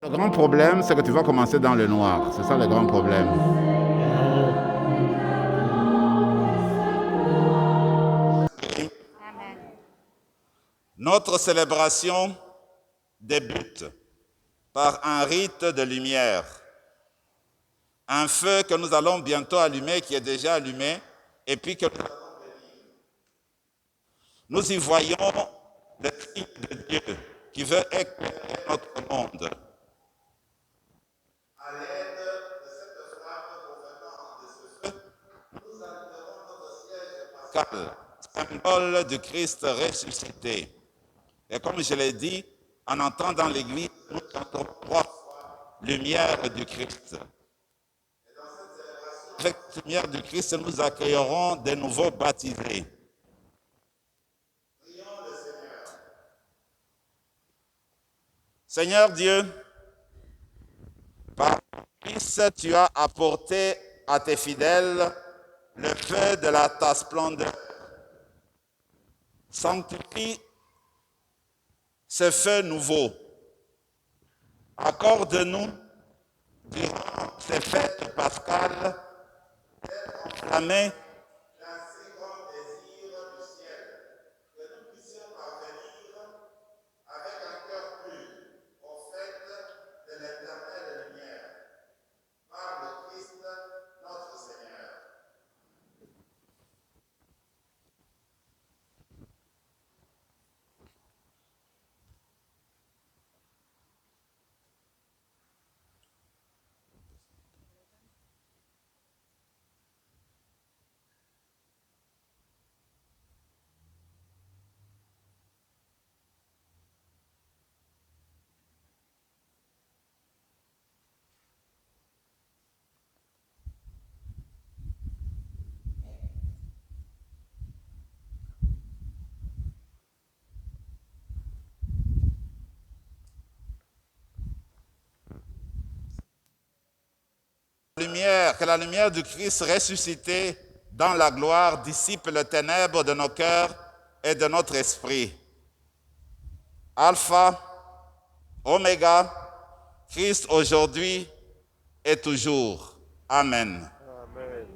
Le grand problème, c'est que tu vas commencer dans le noir. C'est ça le grand problème. Oh, Notre célébration débute par un rite de lumière, un feu que nous allons bientôt allumer, qui est déjà allumé, et puis que nous y voyons le signe de Dieu qui veut éclairer notre monde. À l'aide de cette flamme provenant de ce feu, nous allumerons notre siège pascal, symbole du Christ ressuscité. Et comme je l'ai dit, en entrant dans l'église, nous chantons trois fois lumière du Christ. Avec la lumière du Christ, nous accueillerons des nouveaux baptisés. Prions le Seigneur. Seigneur Dieu, par ton Fils, tu as apporté à tes fidèles le feu de ta splendeur. Sanctifie ce feu nouveau. Accorde-nous, durant ces fêtes pascales, enflammées d'un si grand désir du ciel, que nous puissions parvenir avec un cœur pur aux fêtes de l'éternelle lumière, par le Christ notre Seigneur. Que la lumière du Christ ressuscité dans la gloire dissipe les ténèbres de nos cœurs et de notre esprit. Alpha, Oméga, Christ aujourd'hui et toujours. Amen. amen.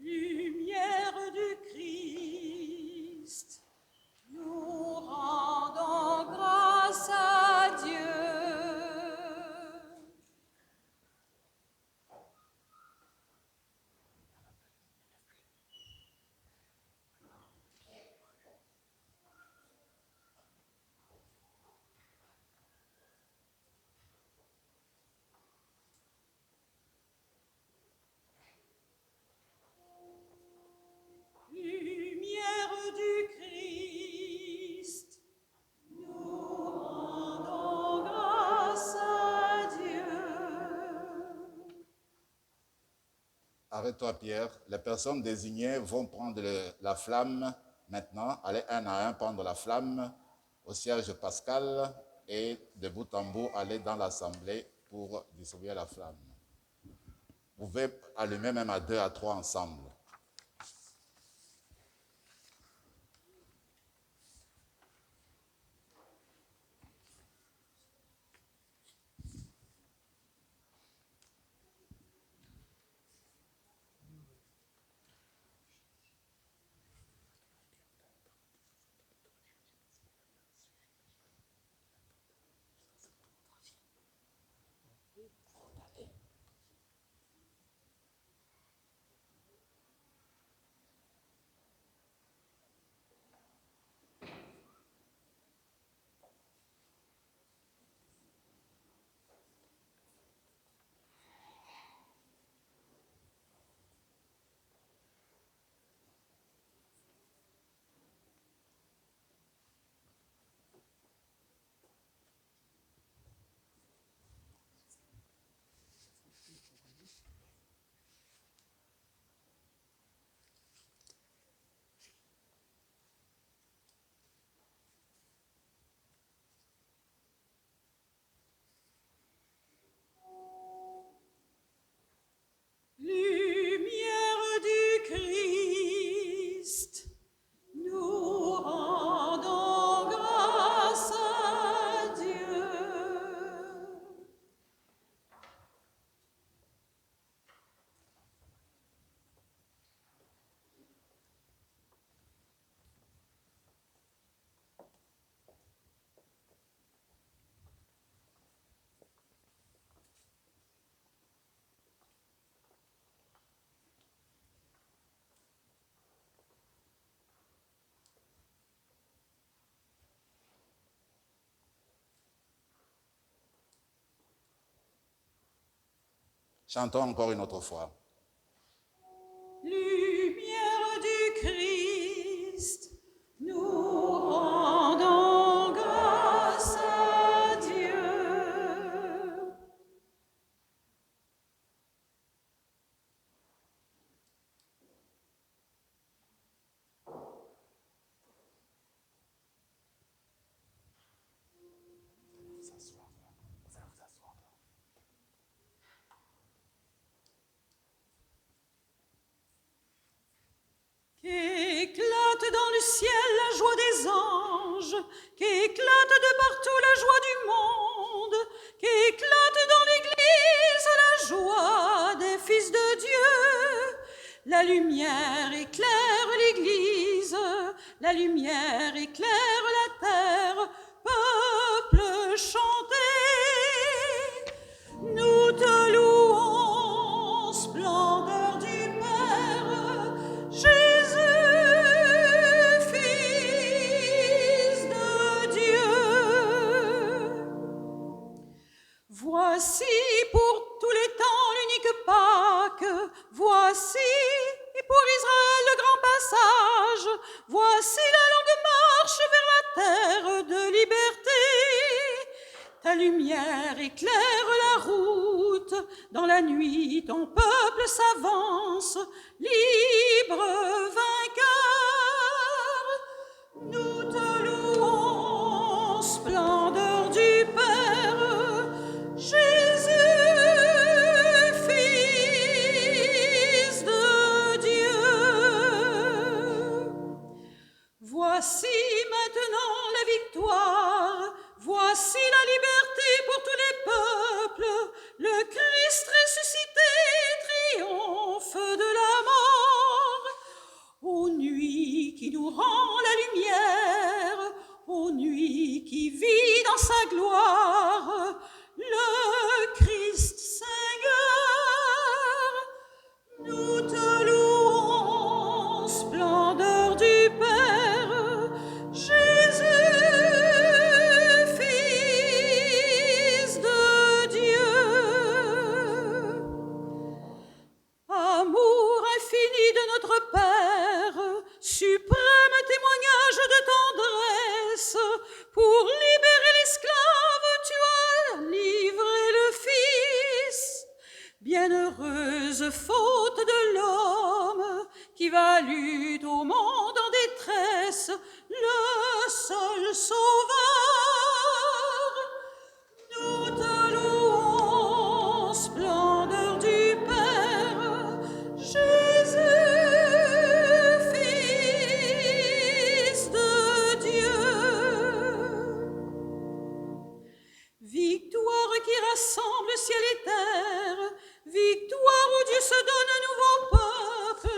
Lumière du Christ, nous rendons grâce à Dieu. Lumière du Christ, nous rendons grâce à Dieu. Arrête-toi, Pierre. Les personnes désignées vont prendre la flamme maintenant, aller un à un prendre la flamme au siège pascal et de bout en bout aller dans l'assemblée pour distribuer la flamme. Vous pouvez allumer même à 2 à 3 ensemble. Chantons encore une autre fois. Lumière du Christ, nous rendons grâce à Dieu. Qu'éclate dans le ciel la joie des anges, qu'éclate de partout la joie du monde, qu'éclate dans l'Église la joie des fils de Dieu. La lumière éclaire l'Église, la lumière éclaire la terre, peuple chantez, nous te louons, splendeur du Père, Jésus, Fils de Dieu. Voici pour tous les temps l'unique Pâque, voici pour Israël le grand passage, voici la longue marche vers la terre de liberté. Ta lumière éclaire la route, dans la nuit ton peuple s'avance, libre vainqueur. Nous te louons, splendeur du Père, Jésus, Fils de Dieu. Voici maintenant la victoire, voici la liberté pour tous les peuples, le Christ ressuscité triomphe de la mort. Ô nuit qui nous rend la lumière, ô nuit qui vit dans sa gloire, le Christ Seigneur, nous te louons, splendeur du Père, Jésus, Fils de Dieu. Amour infini de notre Père, suprême témoignage de tendresse, pour libérer l'esclave, tu as livré le Fils. Bienheureuse faute de l'homme, qui valut au monde en détresse le seul Sauveur. Nous te louons, splendeur du Père, Jésus, Fils de Dieu. Victoire qui rassemble ciel et terre, victoire où Dieu se donne un nouveau peuple,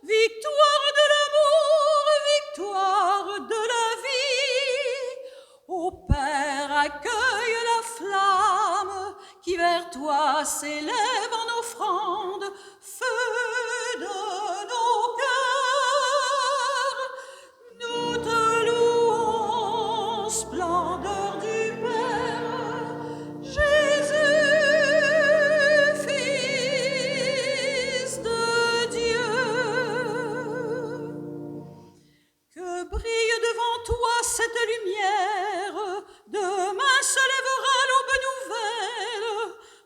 victoire de l'amour, victoire de la vie. Ô Père, accueille la flamme qui vers toi s'élève en offrande, feu de nos cœurs. Nous te louons, splendeur du Père, Jésus, Fils de Dieu. Que brille devant toi cette lumière, demain se lèvera l'aube nouvelle,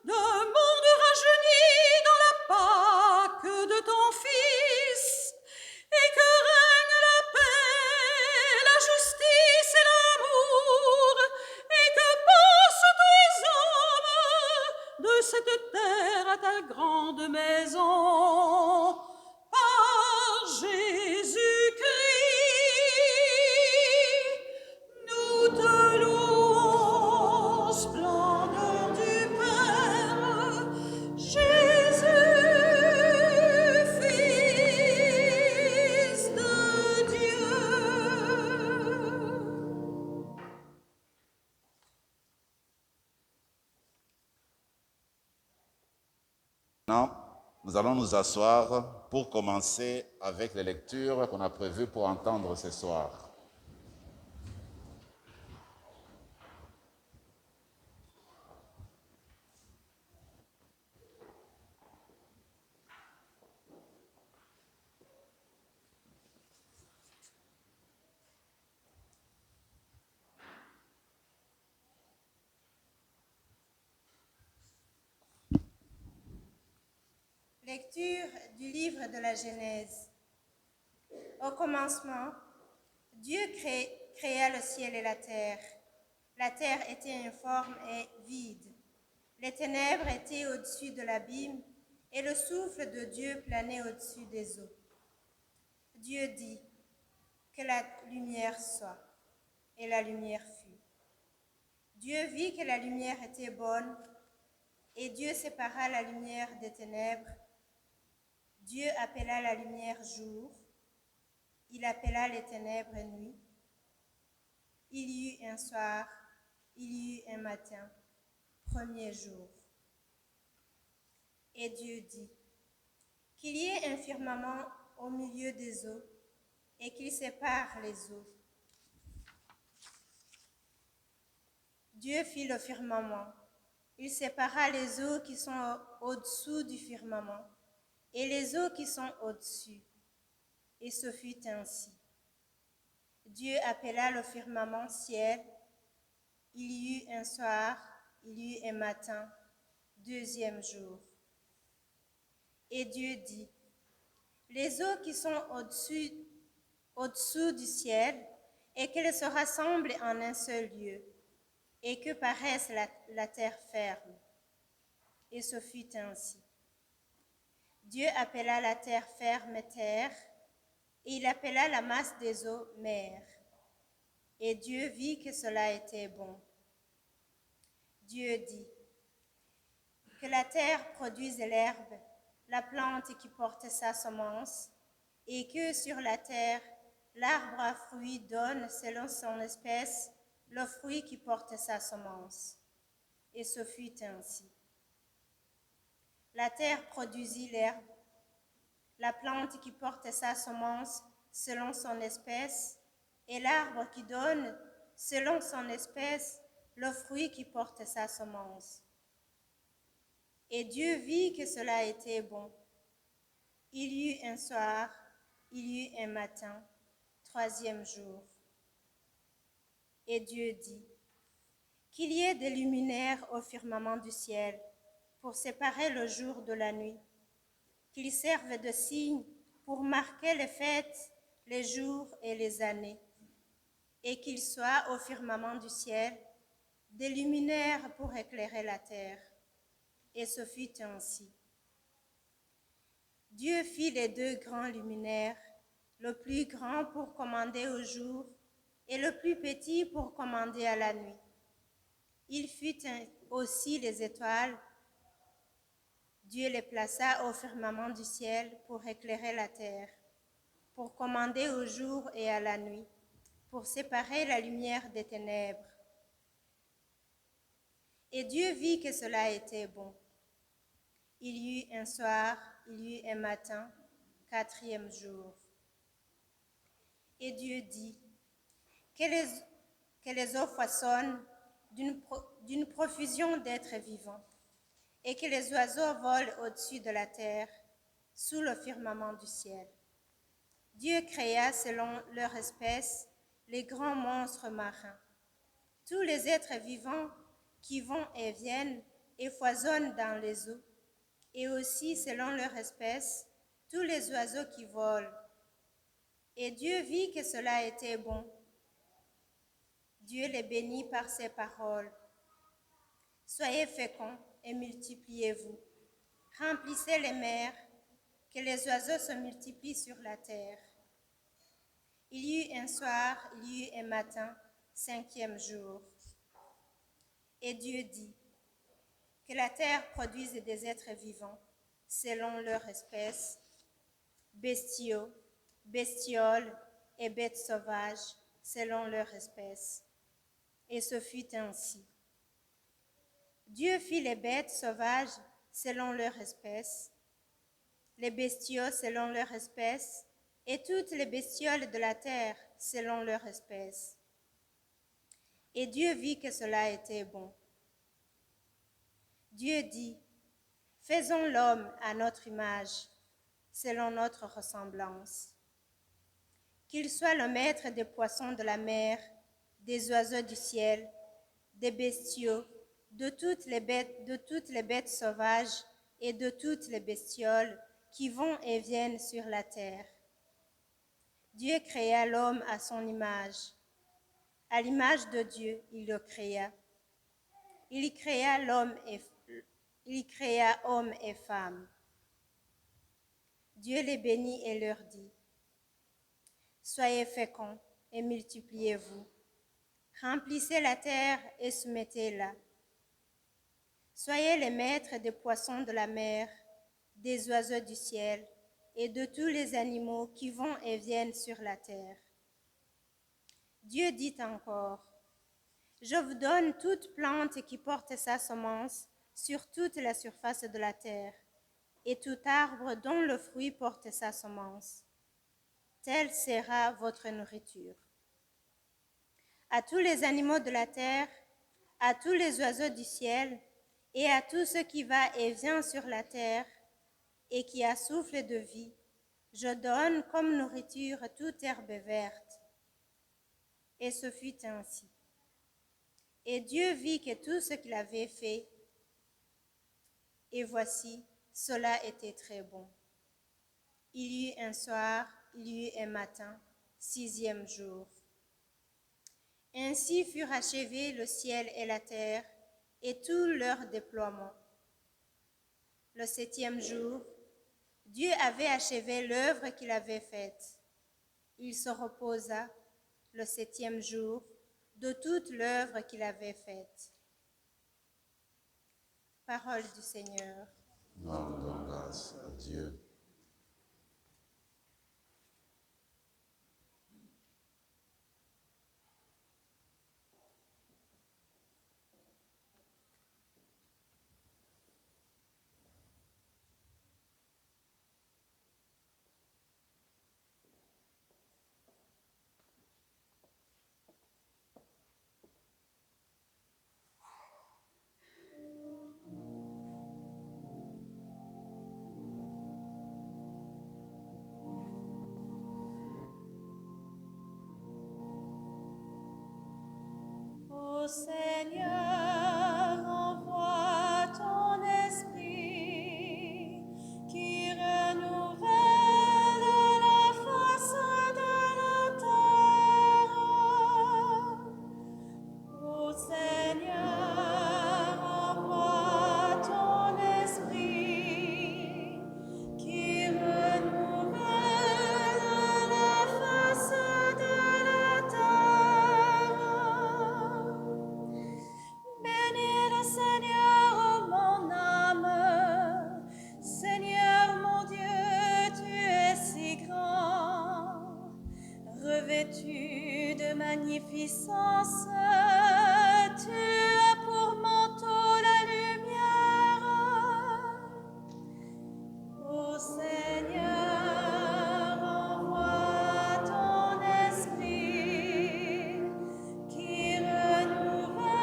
d'un monde rajeuni dans la Pâque de ton Fils, et que règne la paix, la justice et l'amour, et que passent tous les hommes de cette terre à ta grande maison, par Jésus-Christ. Nous te louons, splendeur du Père, Jésus, Fils de Dieu. Maintenant, nous allons nous asseoir pour commencer avec les lectures qu'on a prévues pour entendre ce soir. Lecture du livre de la Genèse. Au commencement, Dieu créa le ciel et la terre. La terre était informe et vide. Les ténèbres étaient au-dessus de l'abîme et le souffle de Dieu planait au-dessus des eaux. Dieu dit que la lumière soit, et la lumière fut. Dieu vit que la lumière était bonne, et Dieu sépara la lumière des ténèbres. Dieu appela la lumière jour, il appela les ténèbres nuit. Il y eut un soir, il y eut un matin, premier jour. Et Dieu dit, qu'il y ait un firmament au milieu des eaux, et qu'il sépare les eaux. Dieu fit le firmament. Il sépara les eaux qui sont au-dessous du firmament et les eaux qui sont au-dessus. Et ce fut ainsi. Dieu appela le firmament ciel. Il y eut un soir, il y eut un matin, deuxième jour. Et Dieu dit, les eaux qui sont au-dessous du ciel, et qu'elles se rassemblent en un seul lieu, et que paraisse la terre ferme. Et ce fut ainsi. Dieu appela la terre ferme terre, et il appela la masse des eaux mer. Et Dieu vit que cela était bon. Dieu dit, que la terre produise l'herbe, la plante qui porte sa semence, et que sur la terre, l'arbre à fruits donne selon son espèce le fruit qui porte sa semence. Et ce fut ainsi. La terre produisit l'herbe, la plante qui porte sa semence selon son espèce, et l'arbre qui donne selon son espèce le fruit qui porte sa semence. Et Dieu vit que cela était bon. Il y eut un soir, il y eut un matin, troisième jour. Et Dieu dit, qu'il y ait des luminaires au firmament du ciel pour séparer le jour de la nuit, qu'ils servent de signe pour marquer les fêtes, les jours et les années, et qu'il soit au firmament du ciel des luminaires pour éclairer la terre. Et ce fut ainsi. Dieu fit les deux grands luminaires, le plus grand pour commander au jour et le plus petit pour commander à la nuit. Il fit aussi les étoiles. Dieu les plaça au firmament du ciel pour éclairer la terre, pour commander au jour et à la nuit, pour séparer la lumière des ténèbres. Et Dieu vit que cela était bon. Il y eut un soir, il y eut un matin, quatrième jour. Et Dieu dit, que les eaux foisonnent d'une profusion d'êtres vivants, et que les oiseaux volent au-dessus de la terre, sous le firmament du ciel. Dieu créa selon leur espèce les grands monstres marins, tous les êtres vivants qui vont et viennent et foisonnent dans les eaux, et aussi selon leur espèce, tous les oiseaux qui volent. Et Dieu vit que cela était bon. Dieu les bénit par ses paroles. Soyez féconds et multipliez-vous. Remplissez les mers, que les oiseaux se multiplient sur la terre. Il y eut un soir, il y eut un matin, cinquième jour. Et Dieu dit, que la terre produise des êtres vivants, selon leur espèce, bestiaux, bestioles et bêtes sauvages, selon leur espèce. Et ce fut ainsi. Dieu fit les bêtes sauvages selon leur espèce, les bestiaux selon leur espèce, et toutes les bestioles de la terre selon leur espèce. Et Dieu vit que cela était bon. Dieu dit, faisons l'homme à notre image, selon notre ressemblance. Qu'il soit le maître des poissons de la mer, des oiseaux du ciel, des bestiaux, de toutes les bêtes sauvages et de toutes les bestioles qui vont et viennent sur la terre. Dieu créa l'homme à son image. À l'image de Dieu, il le créa. Il y créa homme et femme. Dieu les bénit et leur dit, « Soyez féconds et multipliez-vous. Remplissez la terre et soumettez-la. Soyez les maîtres des poissons de la mer, des oiseaux du ciel et de tous les animaux qui vont et viennent sur la terre. » Dieu dit encore, « Je vous donne toute plante qui porte sa semence sur toute la surface de la terre, et tout arbre dont le fruit porte sa semence. Telle sera votre nourriture. À tous les animaux de la terre, à tous les oiseaux du ciel, et à tout ce qui va et vient sur la terre, et qui a souffle de vie, je donne comme nourriture toute herbe verte. » Et ce fut ainsi. Et Dieu vit que tout ce qu'il avait fait, et voici, cela était très bon. Il y eut un soir, il y eut un matin, 6e jour. Ainsi furent achevés le ciel et la terre, et tout leur déploiement. Le 7e jour, Dieu avait achevé l'œuvre qu'il avait faite. Il se reposa le 7e jour de toute l'œuvre qu'il avait faite. Parole du Seigneur. Nous rendons grâce à Dieu. Ô Seigneur, envoie ton esprit qui renouvelle la face de la terre. Ô Seigneur, envoie ton esprit qui renouvelle la face de la terre. Bénis le Seigneur, ô mon âme. Seigneur mon Dieu, tu es si grand. Revêtu de magnificence, tu as pour manteau la lumière. Ô Seigneur, envoie ton esprit qui renouvelle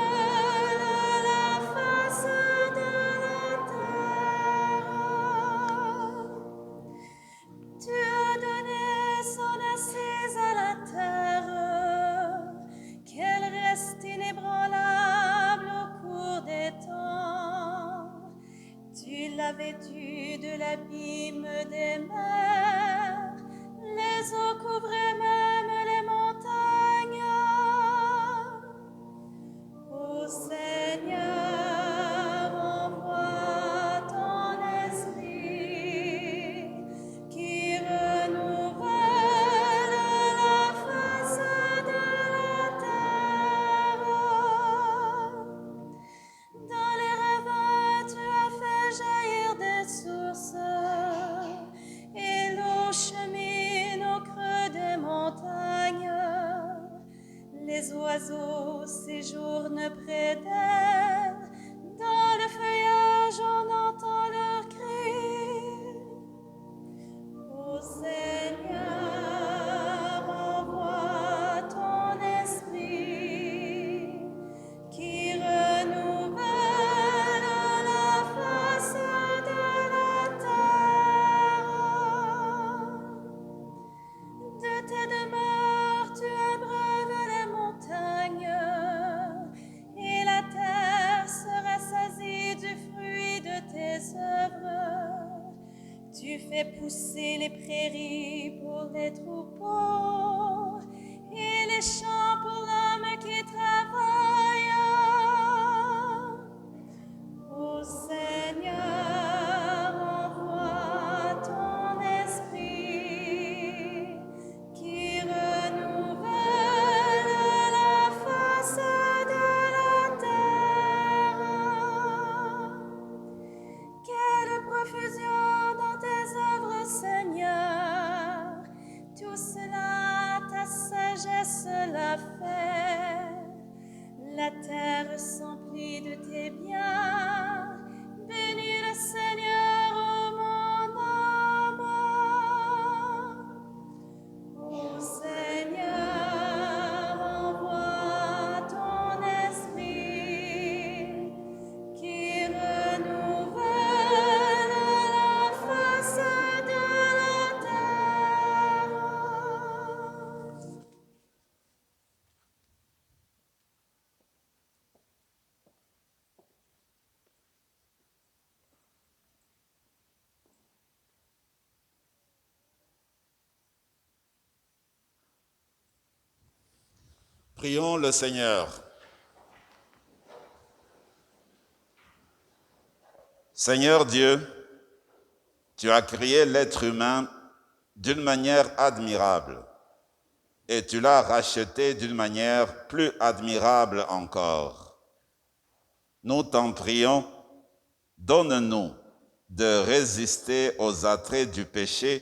la face de la terre. Tu as donné son assise à la terre, qu'elle reste inébranlable au cours des temps. Tu l'as vêtue de l'abîme des mers, les eaux couvraient même les montagnes. Ô Seigneur, envoie ton esprit qui renouvelle la face de la terre. Dans les ravins, tu as fait jaillir des sources, et l'eau chemine au creux des montagnes. Les oiseaux séjournent près d'elle, dans le feuillage on entend leurs cris. Ô Seigneur, envoie ton esprit qui renouvelle la face de la terre. De tes demeures, tu abreuves les montagnes, et la terre fait pousser les prairies pour les troupeaux et les champs pour l'homme qui travaille. Ô Seigneur, envoie ton esprit qui renouvelle la face de la terre. Quelle profusion dans tes œuvres, Seigneur, tout cela ta sagesse l'a fait. La terre s'emplit de tes biens. Bénis le Seigneur, ô mon âme. Ô Seigneur, envoie ton esprit qui renouvelle la face de la terre. Prions le Seigneur. Seigneur Dieu, tu as créé l'être humain d'une manière admirable et tu l'as racheté d'une manière plus admirable encore. Nous t'en prions, donne-nous de résister aux attraits du péché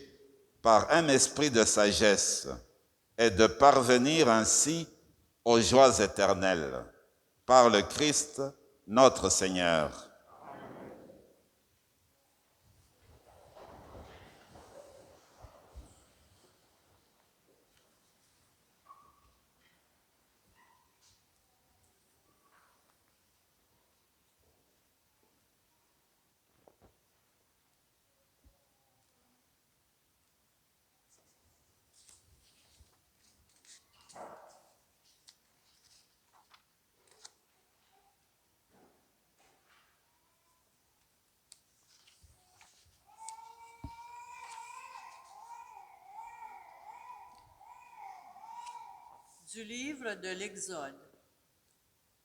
par un esprit de sagesse et de parvenir ainsi aux joies éternelles, par le Christ notre Seigneur. Du livre de l'Exode.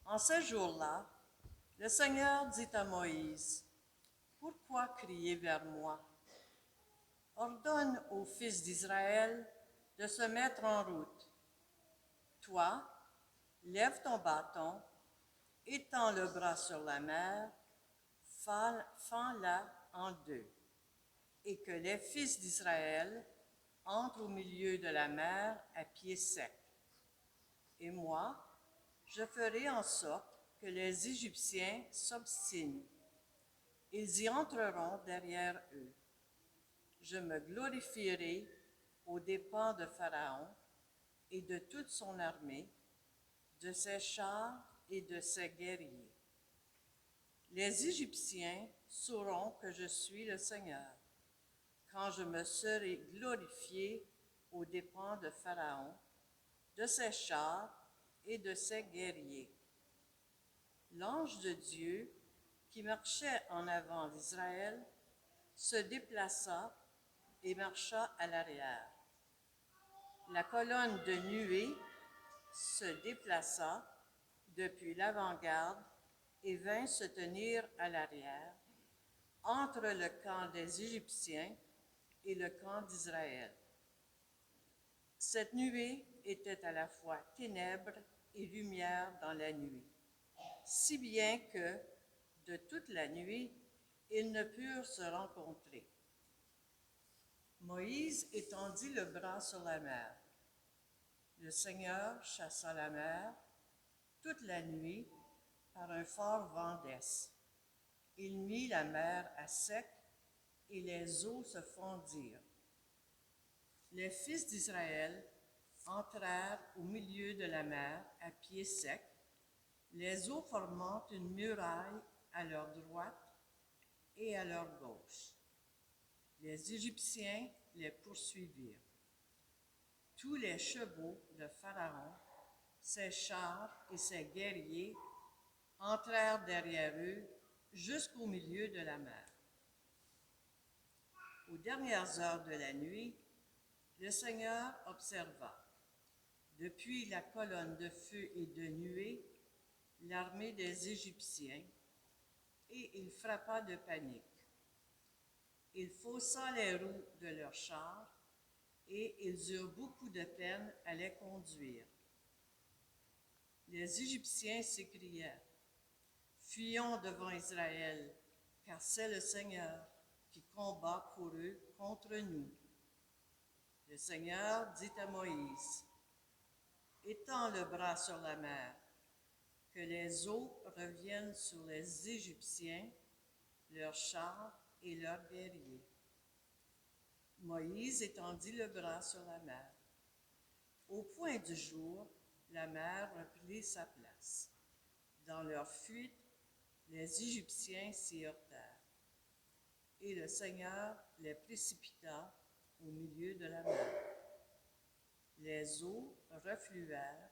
En ce jour-là, le Seigneur dit à Moïse, « Pourquoi crier vers moi? Ordonne aux fils d'Israël de se mettre en route. Toi, lève ton bâton, étends le bras sur la mer, fends-la en deux, et que les fils d'Israël entrent au milieu de la mer à pied sec. Et moi, je ferai en sorte que les Égyptiens s'obstinent. Ils y entreront derrière eux. Je me glorifierai aux dépens de Pharaon et de toute son armée, de ses chars et de ses guerriers. Les Égyptiens sauront que je suis le Seigneur, quand je me serai glorifié aux dépens de Pharaon, de ses chars et de ses guerriers. L'ange de Dieu, qui marchait en avant d'Israël, se déplaça et marcha à l'arrière. La colonne de nuée se déplaça depuis l'avant-garde et vint se tenir à l'arrière, entre le camp des Égyptiens et le camp d'Israël. Cette nuée était à la fois ténèbres et lumière dans la nuit, si bien que, de toute la nuit, ils ne purent se rencontrer. Moïse étendit le bras sur la mer. Le Seigneur chassa la mer toute la nuit par un fort vent d'est. Il mit la mer à sec et les eaux se fondirent. Les fils d'Israël entrèrent au milieu de la mer à pied sec, les eaux formant une muraille à leur droite et à leur gauche. Les Égyptiens les poursuivirent. Tous les chevaux de Pharaon, ses chars et ses guerriers entrèrent derrière eux jusqu'au milieu de la mer. Aux dernières heures de la nuit, le Seigneur observa, depuis la colonne de feu et de nuée, l'armée des Égyptiens, et il frappa de panique. Il faussa les roues de leurs chars, et ils eurent beaucoup de peine à les conduire. Les Égyptiens s'écrièrent, « Fuyons devant Israël, car c'est le Seigneur qui combat pour eux contre nous. » Le Seigneur dit à Moïse, « Étends le bras sur la mer, que les eaux reviennent sur les Égyptiens, leurs chars et leurs guerriers. » Moïse étendit le bras sur la mer. Au point du jour, la mer reprit sa place. Dans leur fuite, les Égyptiens s'y heurtèrent, et le Seigneur les précipita au milieu de la mer. Les eaux refluèrent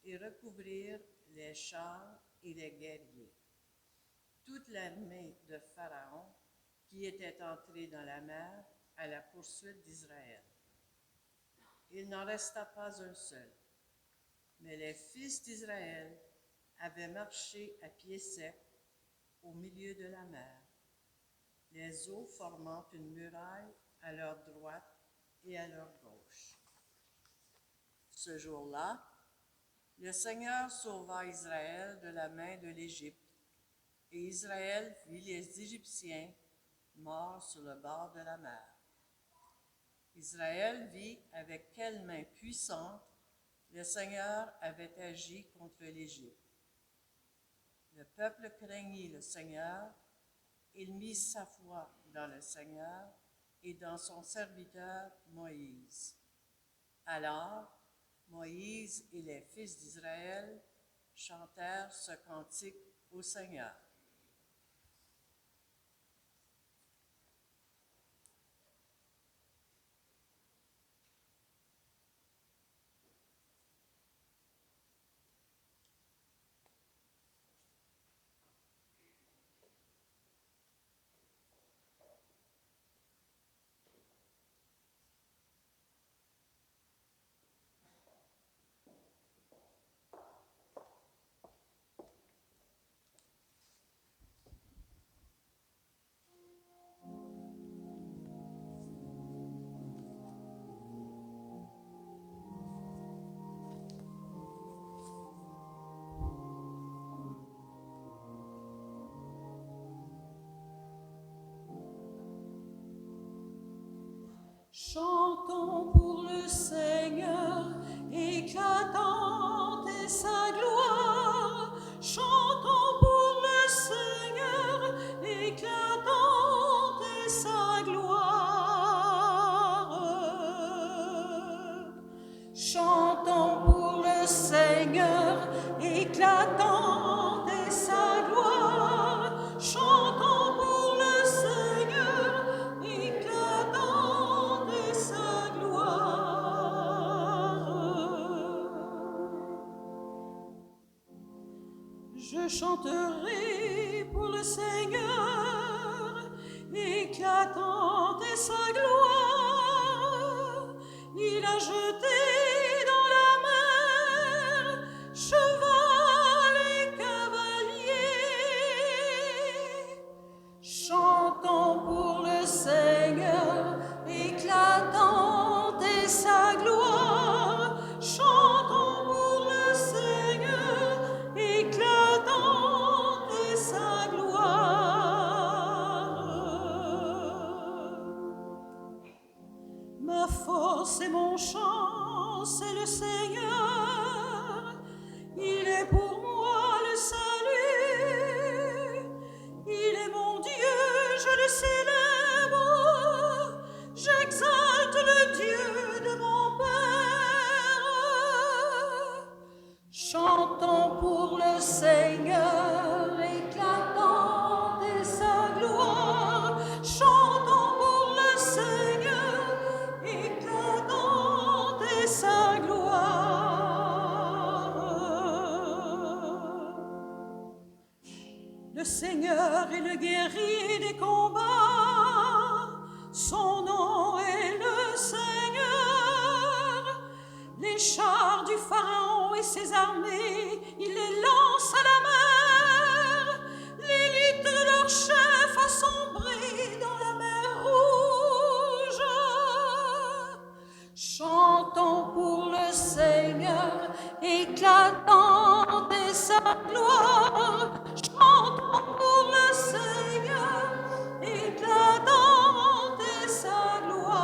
et recouvrirent les chars et les guerriers. Toute l'armée de Pharaon qui était entrée dans la mer à la poursuite d'Israël. Il n'en resta pas un seul, mais les fils d'Israël avaient marché à pied sec au milieu de la mer, les eaux formant une muraille à leur droite et à leur gauche. Ce jour-là, le Seigneur sauva Israël de la main de l'Égypte, et Israël vit les Égyptiens morts sur le bord de la mer. Israël vit avec quelle main puissante le Seigneur avait agi contre l'Égypte. Le peuple craignit le Seigneur, il mit sa foi dans le Seigneur et dans son serviteur Moïse. Alors, Moïse et les fils d'Israël chantèrent ce cantique au Seigneur. Chantons pour le Seigneur, éclatante est sa gloire. Chantons pour le Seigneur, éclatante est sa gloire. Chantons pour le Seigneur, éclatante est sa gloire. Chantons pour le Seigneur, éclatante est sa gloire. Je chanterai pour le Seigneur, éclatante est sa gloire. Il a jeté dans la mer cheval et cavalier. Chantons pour le Seigneur, éclatante est sa gloire. Chantons pour le Seigneur, éclatante est sa gloire. Ma force et mon chant, c'est le Seigneur. Il est pour moi le salut. Il est mon Dieu, je le célèbre. J'exalte le Dieu de mon Père. Chantons pour le Seigneur, éclatante est sa gloire. Chantons pour le Seigneur, éclatante est sa gloire. Le Seigneur est le guerrier des combats. Son chars du Pharaon et ses armées, il les lance à la mer. L'élite de leur chef a sombré dans la mer Rouge. Chantons pour le Seigneur, éclatante est sa gloire. Chantons pour le Seigneur, éclatante est sa gloire.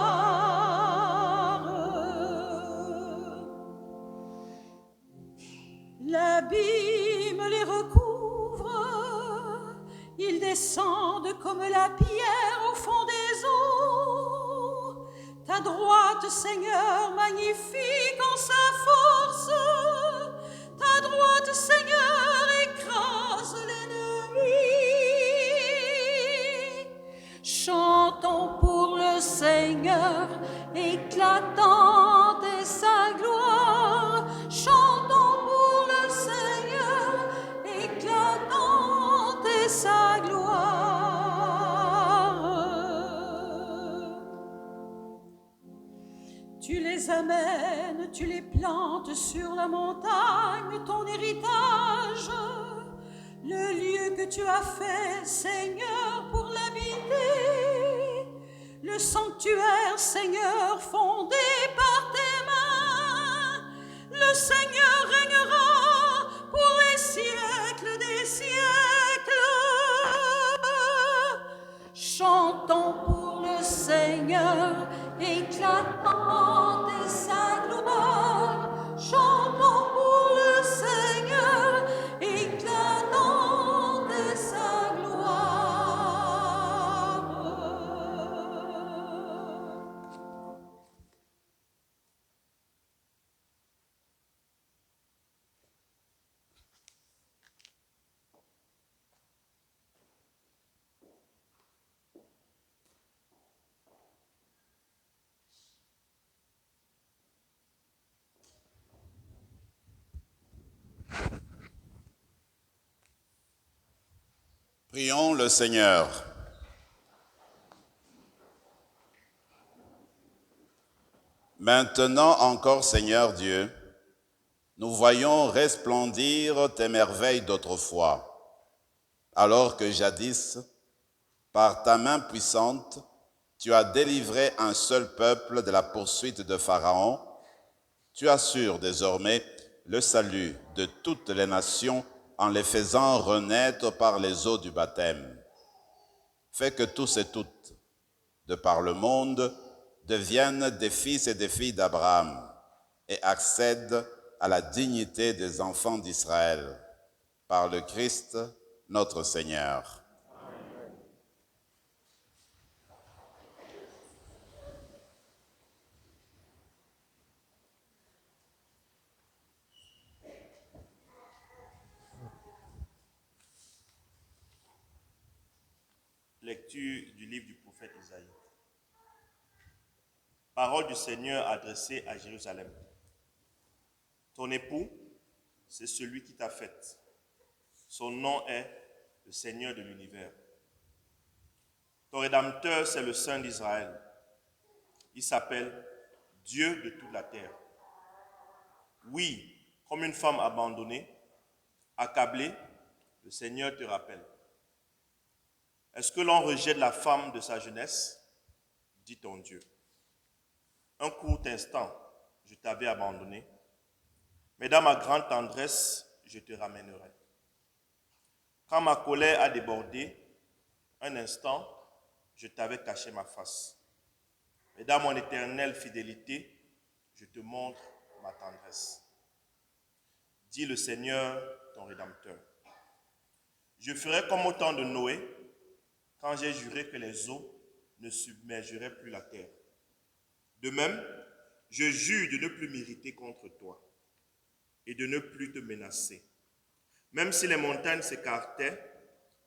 L'abîme les recouvre, ils descendent comme la pierre au fond des eaux. Ta droite, Seigneur, magnifique en sa force, ta droite, Seigneur, écrase l'ennemi. Chantons pour le Seigneur, éclatante est sa gloire. Chantons pour le Seigneur, éclatante est sa gloire. Tu les amènes, tu les plantes sur la montagne, ton héritage, le lieu que tu as fait, Seigneur, pour l'habiter, le sanctuaire, Seigneur, fondé par tes mains. Le Seigneur régnera pour les siècles des siècles. Chantons pour le Seigneur, éclatante est sa gloire. Chantons pour le Seigneur, éclatante est sa gloire. Prions le Seigneur. Maintenant encore, Seigneur Dieu, nous voyons resplendir tes merveilles d'autrefois, alors que jadis, par ta main puissante, tu as délivré un seul peuple de la poursuite de Pharaon. Tu assures désormais le salut de toutes les nations en les faisant renaître par les eaux du baptême. Fais que tous et toutes, de par le monde, deviennent des fils et des filles d'Abraham et accèdent à la dignité des enfants d'Israël, par le Christ notre Seigneur. Lecture du livre du prophète Isaïe. Parole du Seigneur adressée à Jérusalem. Ton époux, c'est celui qui t'a faite. Son nom est le Seigneur de l'univers. Ton Rédempteur, c'est le Saint d'Israël. Il s'appelle Dieu de toute la terre. Oui, comme une femme abandonnée, accablée, le Seigneur te rappelle. Est-ce que l'on rejette la femme de sa jeunesse? Dit ton Dieu. Un court instant, je t'avais abandonné, mais dans ma grande tendresse, je te ramènerai. Quand ma colère a débordé, un instant, je t'avais caché ma face. Mais dans mon éternelle fidélité, je te montre ma tendresse. Dit le Seigneur, ton Rédempteur. Je ferai comme au temps de Noé, quand j'ai juré que les eaux ne submergeraient plus la terre. De même, je jure de ne plus m'irriter contre toi et de ne plus te menacer. Même si les montagnes s'écartaient,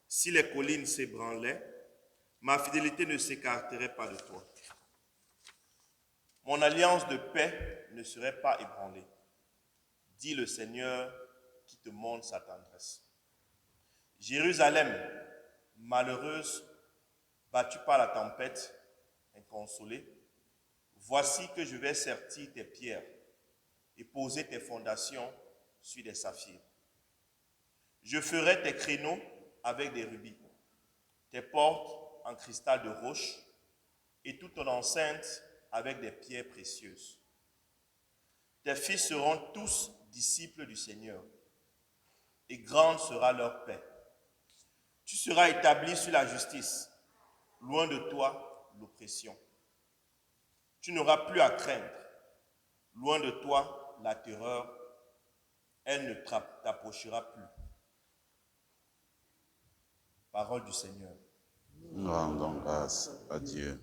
si les collines s'ébranlaient, ma fidélité ne s'écarterait pas de toi. Mon alliance de paix ne serait pas ébranlée, dit le Seigneur qui te montre sa tendresse. Jérusalem, malheureuse, battue par la tempête, inconsolée, voici que je vais sertir tes pierres. et poser tes fondations sur des saphirs. Je ferai tes créneaux avec des rubis, tes portes en cristal de roche et toute ton enceinte avec des pierres précieuses. Tes fils seront tous disciples du Seigneur, et grande sera leur paix. Tu seras établi sur la justice, loin de toi l'oppression. Tu n'auras plus à craindre, loin de toi la terreur, elle ne t'approchera plus. Parole du Seigneur. Nous rendons grâce à Dieu.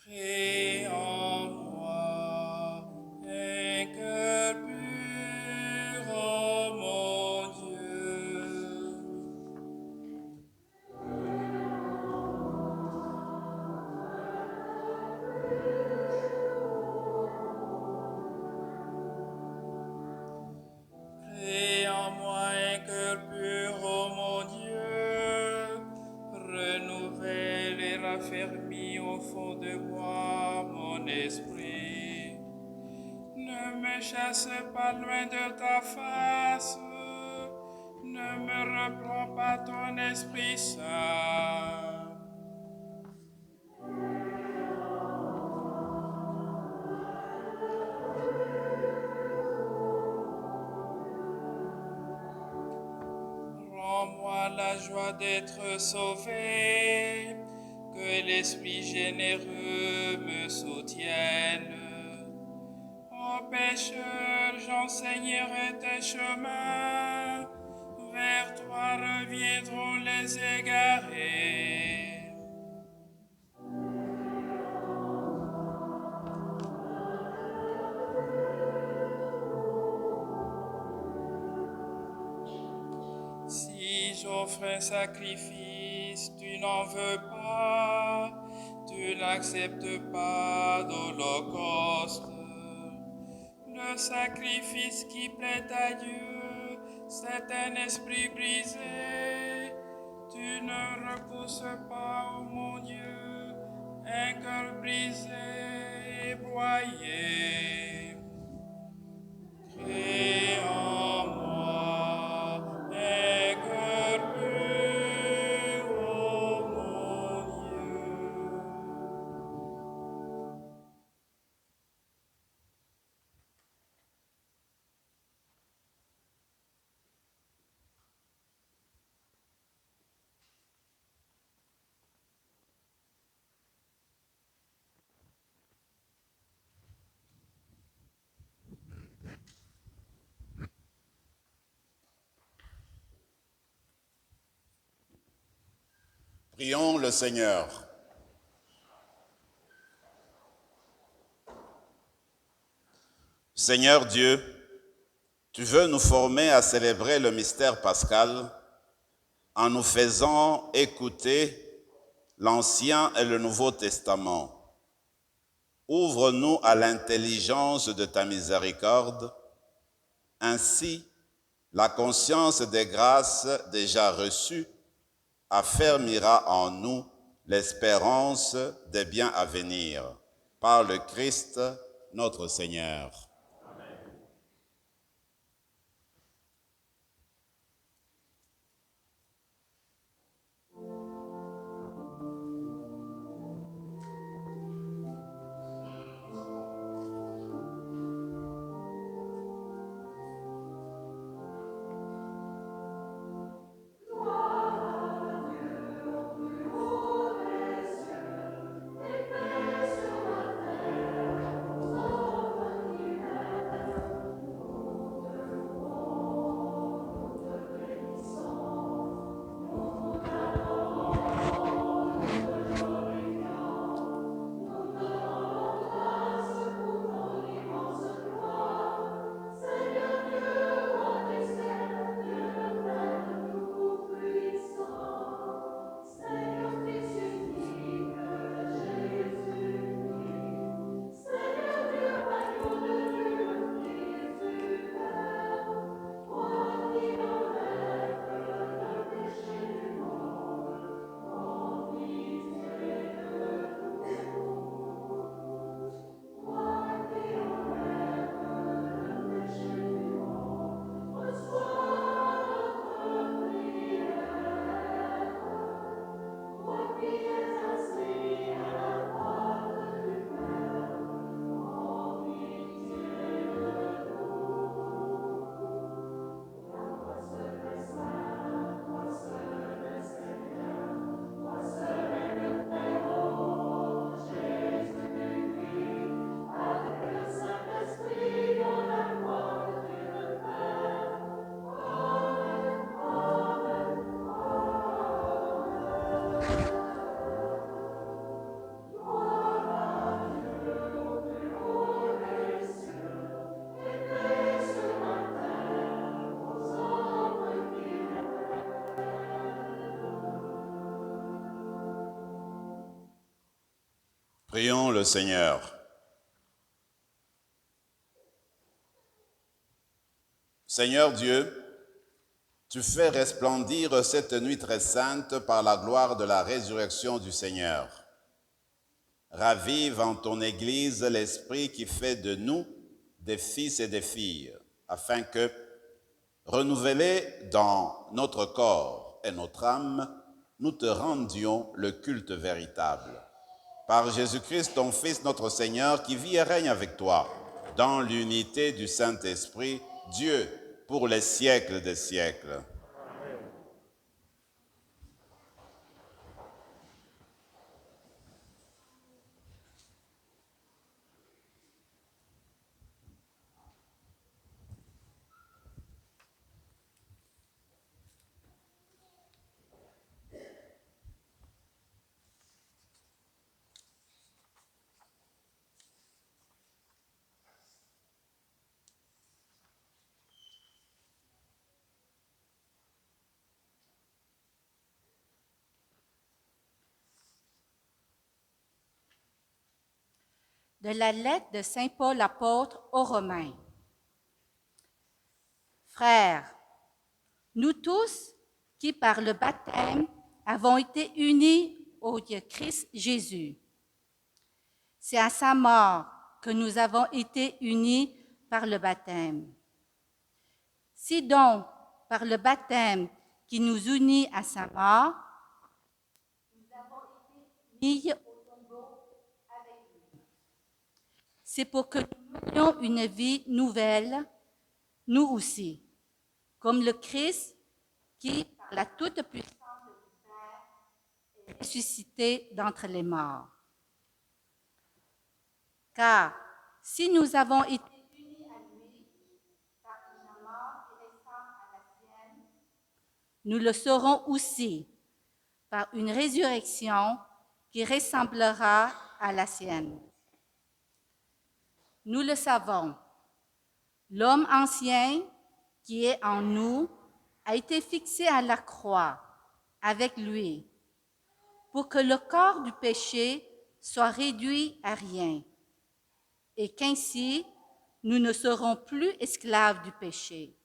Crée en moi un cœur pur, ô mon Dieu. Crée en moi un cœur pur, ô mon Dieu. Renouvelle et raffermis au fond de moi mon esprit. Ne me chasse pas loin de ta face. Ne me reprends pas ton Esprit Saint. Rends-moi la joie d'être sauvé, que l'Esprit généreux me soutienne. Ô pécheur, j'enseignerai tes chemins, vers toi reviendront les égarés. Si j'offre un sacrifice, tu n'en veux pas, tu n'acceptes pas d'holocauste. Le sacrifice qui plaît à Dieu, c'est un esprit brisé. Tu ne repousses pas, ô mon Dieu, un cœur brisé et broyé. Crée en moi un cœur pur, ô mon Dieu. Prions le Seigneur. Seigneur Dieu, tu veux nous former à célébrer le mystère pascal en nous faisant écouter l'Ancien et le Nouveau Testament. Ouvre-nous à l'intelligence de ta miséricorde. Ainsi, la conscience des grâces déjà reçues affermira en nous l'espérance des biens à venir. Par le Christ, notre Seigneur. Prions le Seigneur. Seigneur Dieu, tu fais resplendir cette nuit très sainte par la gloire de la résurrection du Seigneur. Ravive en ton Église l'esprit qui fait de nous des fils et des filles, afin que, renouvelés dans notre corps et notre âme, nous te rendions le culte véritable. Par Jésus-Christ, ton Fils, notre Seigneur, qui vit et règne avec toi, dans l'unité du Saint-Esprit, Dieu, pour les siècles des siècles. De la lettre de saint Paul apôtre aux Romains. Frères, nous tous qui par le baptême avons été unis au Christ Jésus, c'est à sa mort que nous avons été unis par le baptême. Si donc, par le baptême qui nous unit à sa mort, nous avons été unis au tombeau avec lui, c'est pour que nous ayons une vie nouvelle, nous aussi, comme le Christ qui, par la toute-puissance du Père, est ressuscité d'entre les morts. Car si nous avons été unis à lui par une mort qui ressemble à la sienne, nous le serons aussi par une résurrection qui ressemblera à la sienne. Nous le savons, l'homme ancien qui est en nous a été fixé à la croix avec lui, pour que le corps du péché soit réduit à rien, et qu'ainsi nous ne serons plus esclaves du péché.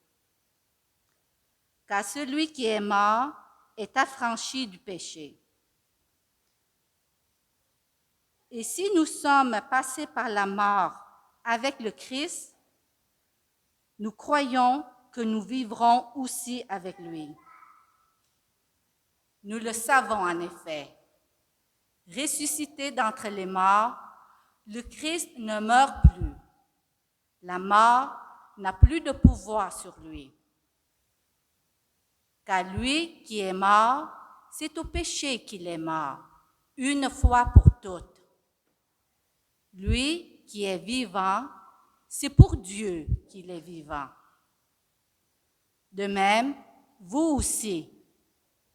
Car celui qui est mort est affranchi du péché. Et si nous sommes passés par la mort avec le Christ, nous croyons que nous vivrons aussi avec lui. Nous le savons en effet. Ressuscité d'entre les morts, le Christ ne meurt plus. La mort n'a plus de pouvoir sur lui. Car lui qui est mort, c'est au péché qu'il est mort, une fois pour toutes. Lui qui est vivant, c'est pour Dieu qu'il est vivant. De même, vous aussi,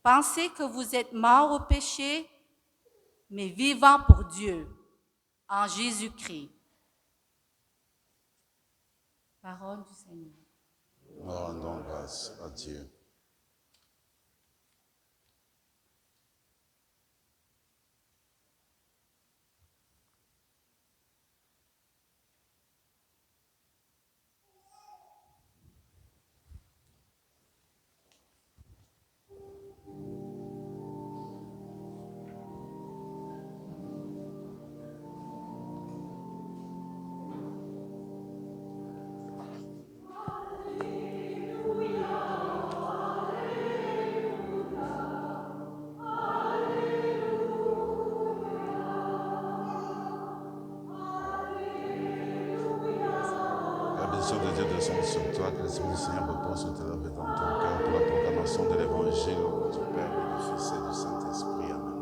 pensez que vous êtes morts au péché, mais vivants pour Dieu, en Jésus-Christ. Parole du Seigneur. Rendons grâce à Dieu. La bénédiction de Dieu descende sur toi, que l'Esprit du Seigneur repose sur tes lèvres et dans ton cœur pour la proclamation de l'Évangile au nom du Père et du Fils et du Saint-Esprit. Amen.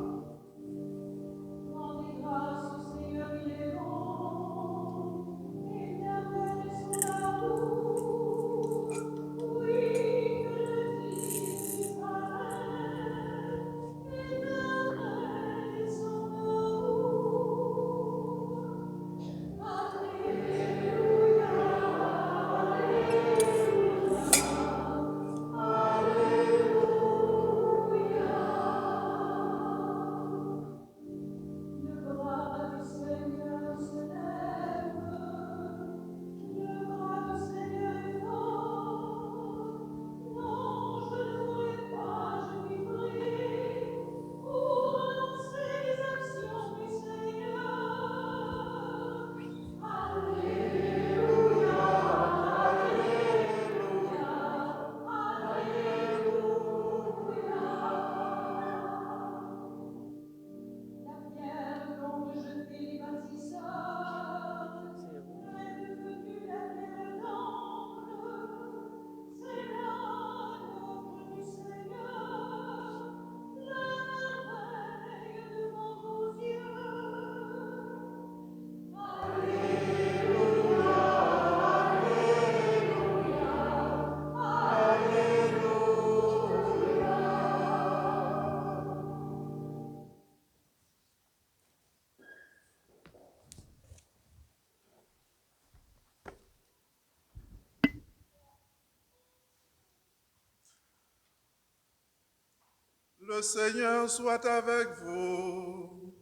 Le Seigneur soit avec vous.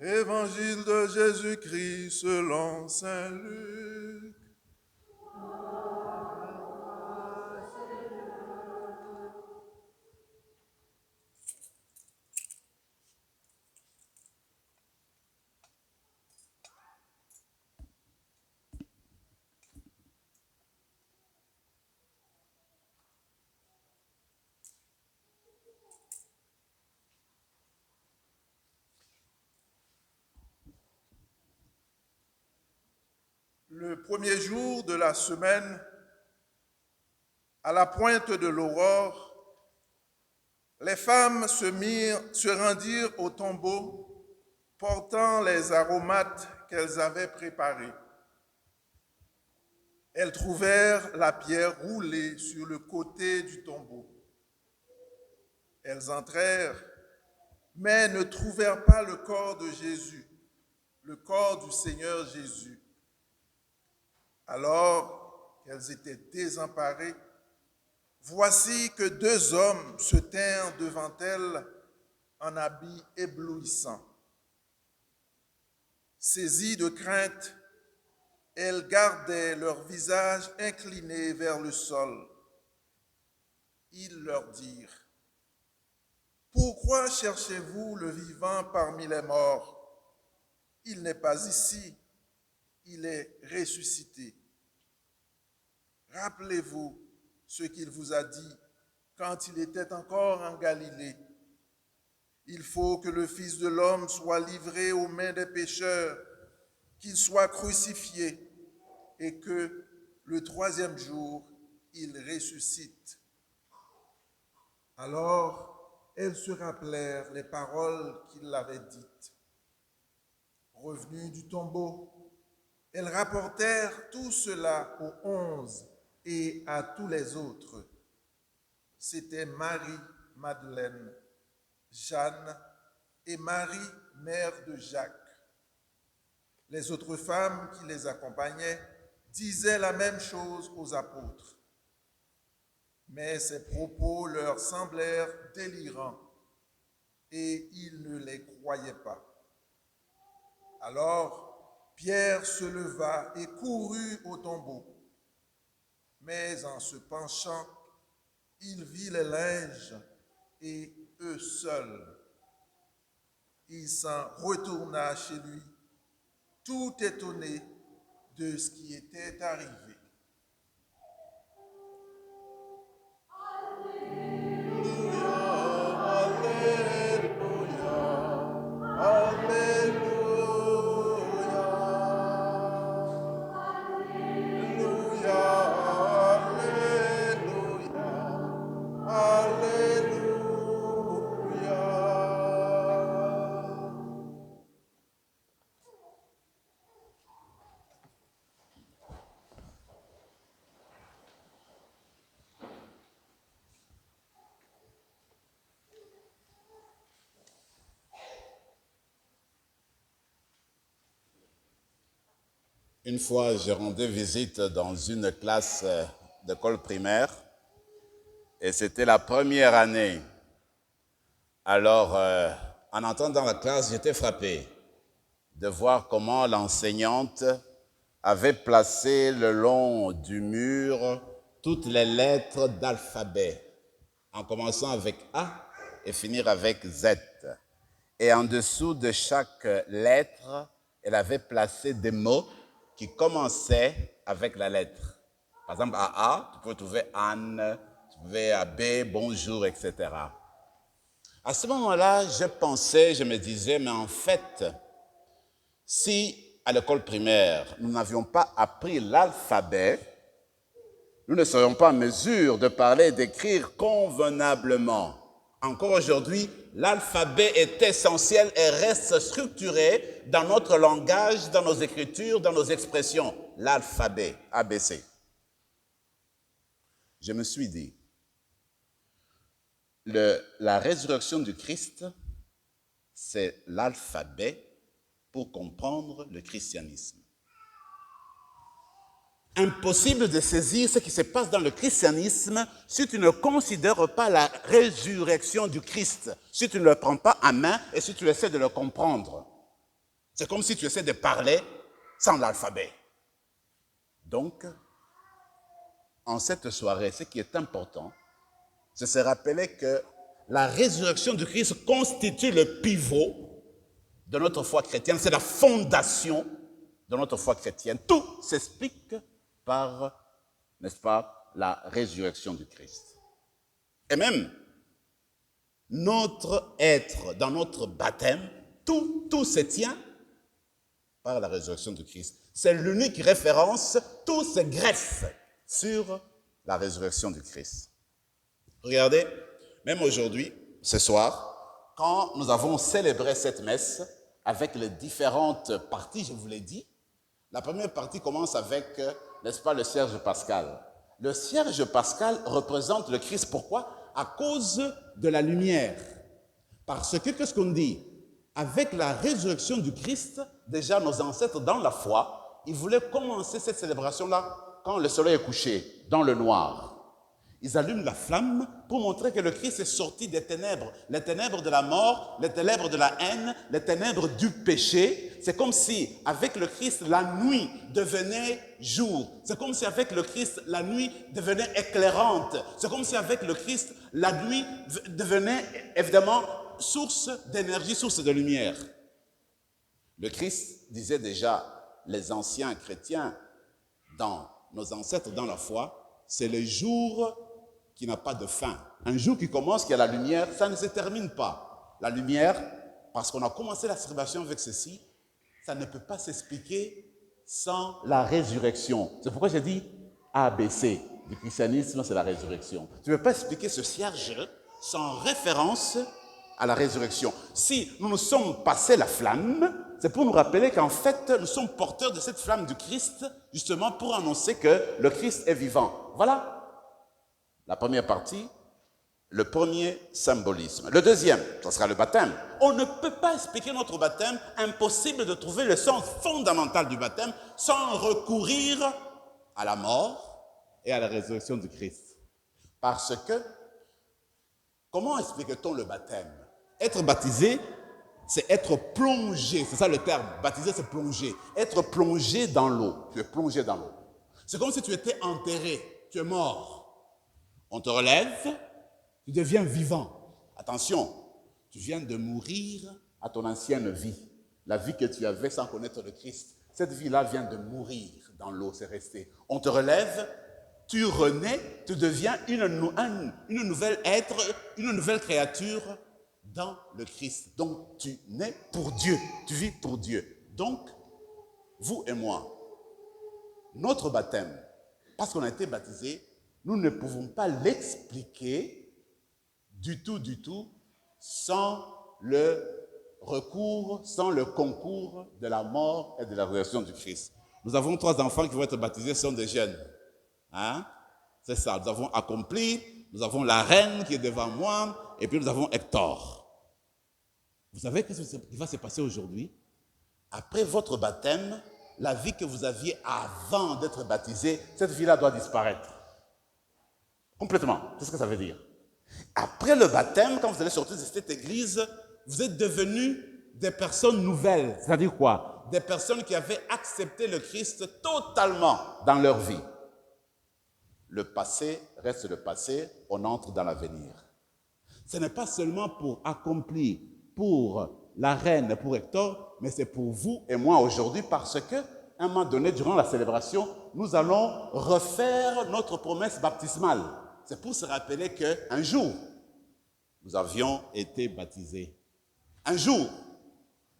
Évangile de Jésus-Christ selon saint Luc. Le premier jour de la semaine, à la pointe de l'aurore, les femmes se rendirent au tombeau portant les aromates qu'elles avaient préparés. Elles trouvèrent la pierre roulée sur le côté du tombeau. Elles entrèrent, mais ne trouvèrent pas le corps de Jésus, le corps du Seigneur Jésus. Alors qu'elles étaient désemparées, voici que deux hommes se tinrent devant elle en habits éblouissants. Saisies de crainte, elles gardaient leur visage incliné vers le sol. Ils leur dirent, « Pourquoi cherchez-vous le vivant parmi les morts? Il n'est pas ici, il est ressuscité. Rappelez-vous ce qu'il vous a dit quand il était encore en Galilée. Il faut que le Fils de l'homme soit livré aux mains des pécheurs, qu'il soit crucifié et que le troisième jour, il ressuscite. » Alors, elles se rappelèrent les paroles qu'il avait dites. Revenues du tombeau, elles rapportèrent tout cela aux 11 et à tous les autres. C'était Marie Madeleine, Jeanne et Marie, mère de Jacques. Les autres femmes qui les accompagnaient disaient la même chose aux apôtres. Mais ces propos leur semblèrent délirants et ils ne les croyaient pas. Alors Pierre se leva et courut au tombeau. Mais en se penchant, il vit les linges et eux seuls. Il s'en retourna chez lui, tout étonné de ce qui était arrivé. Une fois, j'ai rendu visite dans une classe d'école primaire et c'était la première année. Alors, en entrant dans la classe, j'étais frappé de voir comment l'enseignante avait placé le long du mur toutes les lettres d'alphabet, en commençant avec A et finir avec Z. Et en dessous de chaque lettre, elle avait placé des mots qui commençaient avec la lettre. Par exemple, à A, tu pouvais trouver Anne, tu pouvais à B, bonjour, etc. À ce moment-là, je me disais, mais en fait, si à l'école primaire, nous n'avions pas appris l'alphabet, nous ne serions pas en mesure de parler et d'écrire convenablement. Encore aujourd'hui, l'alphabet est essentiel et reste structuré dans notre langage, dans nos écritures, dans nos expressions. L'alphabet, ABC. Je me suis dit, la résurrection du Christ, c'est l'alphabet pour comprendre le christianisme. Impossible de saisir ce qui se passe dans le christianisme si tu ne considères pas la résurrection du Christ, si tu ne le prends pas en main et si tu essaies de le comprendre. C'est comme si tu essaies de parler sans l'alphabet. Donc, en cette soirée, ce qui est important, c'est se rappeler que la résurrection du Christ constitue le pivot de notre foi chrétienne, c'est la fondation de notre foi chrétienne. Tout s'explique par, n'est-ce pas, la résurrection du Christ. Et même, notre être, dans notre baptême, tout se tient par la résurrection du Christ. C'est l'unique référence, tout se greffe sur la résurrection du Christ. Regardez, même aujourd'hui, ce soir, quand nous avons célébré cette messe avec les différentes parties, je vous l'ai dit, la première partie commence avec, n'est-ce pas, le cierge pascal. Le cierge pascal représente le Christ. Pourquoi? À cause de la lumière. Parce que, qu'est-ce qu'on dit? Avec la résurrection du Christ, déjà nos ancêtres dans la foi, ils voulaient commencer cette célébration-là quand le soleil est couché, dans le noir. Ils allument la flamme pour montrer que le Christ est sorti des ténèbres. Les ténèbres de la mort, les ténèbres de la haine, les ténèbres du péché. C'est comme si, avec le Christ, la nuit devenait jour. C'est comme si, avec le Christ, la nuit devenait éclairante. C'est comme si, avec le Christ, la nuit devenait, évidemment, source d'énergie, source de lumière. Le Christ disait déjà, les anciens chrétiens, dans nos ancêtres, dans la foi, c'est le jour qui n'a pas de fin. Un jour qui commence, qui a la lumière, ça ne se termine pas. La lumière, parce qu'on a commencé la célébration avec ceci, ça ne peut pas s'expliquer sans la résurrection. C'est pourquoi j'ai dit ABC. Du christianisme, c'est la résurrection. Tu ne peux pas expliquer ce cierge sans référence à la résurrection. Si nous nous sommes passés la flamme, c'est pour nous rappeler qu'en fait, nous sommes porteurs de cette flamme du Christ, justement pour annoncer que le Christ est vivant. Voilà la première partie, le premier symbolisme. Le deuxième, ce sera le baptême. On ne peut pas expliquer notre baptême, impossible de trouver le sens fondamental du baptême sans recourir à la mort et à la résurrection du Christ. Parce que, comment explique-t-on le baptême? Être baptisé, c'est être plongé, c'est ça le terme. Baptiser, c'est plonger. Être plongé dans l'eau. Tu es plongé dans l'eau. C'est comme si tu étais enterré, tu es mort. On te relève, tu deviens vivant. Attention, tu viens de mourir à ton ancienne vie. La vie que tu avais sans connaître le Christ. Cette vie-là vient de mourir dans l'eau, c'est resté. On te relève, tu renais, tu deviens une nouvelle être, une nouvelle créature dans le Christ. Donc, tu nais pour Dieu, tu vis pour Dieu. Donc, vous et moi, notre baptême, parce qu'on a été baptisés, nous ne pouvons pas l'expliquer du tout, sans le recours, sans le concours de la mort et de la résurrection du Christ. Nous avons 3 enfants qui vont être baptisés, ce sont des jeunes. Hein? C'est ça, nous avons accompli, nous avons la reine qui est devant moi, et puis nous avons Hector. Vous savez ce qui va se passer aujourd'hui? Après votre baptême, la vie que vous aviez avant d'être baptisé, cette vie-là doit disparaître. Complètement, c'est ce que ça veut dire. Après le baptême, quand vous allez sortir de cette église, vous êtes devenus des personnes nouvelles. C'est-à-dire quoi? Des personnes qui avaient accepté le Christ totalement dans leur vie. Le passé reste le passé, on entre dans l'avenir. Ce n'est pas seulement pour accomplir, pour la reine, pour Hector, mais c'est pour vous et moi aujourd'hui parce que, à un moment donné, durant la célébration, nous allons refaire notre promesse baptismale. C'est pour se rappeler qu'un jour, nous avions été baptisés. Un jour,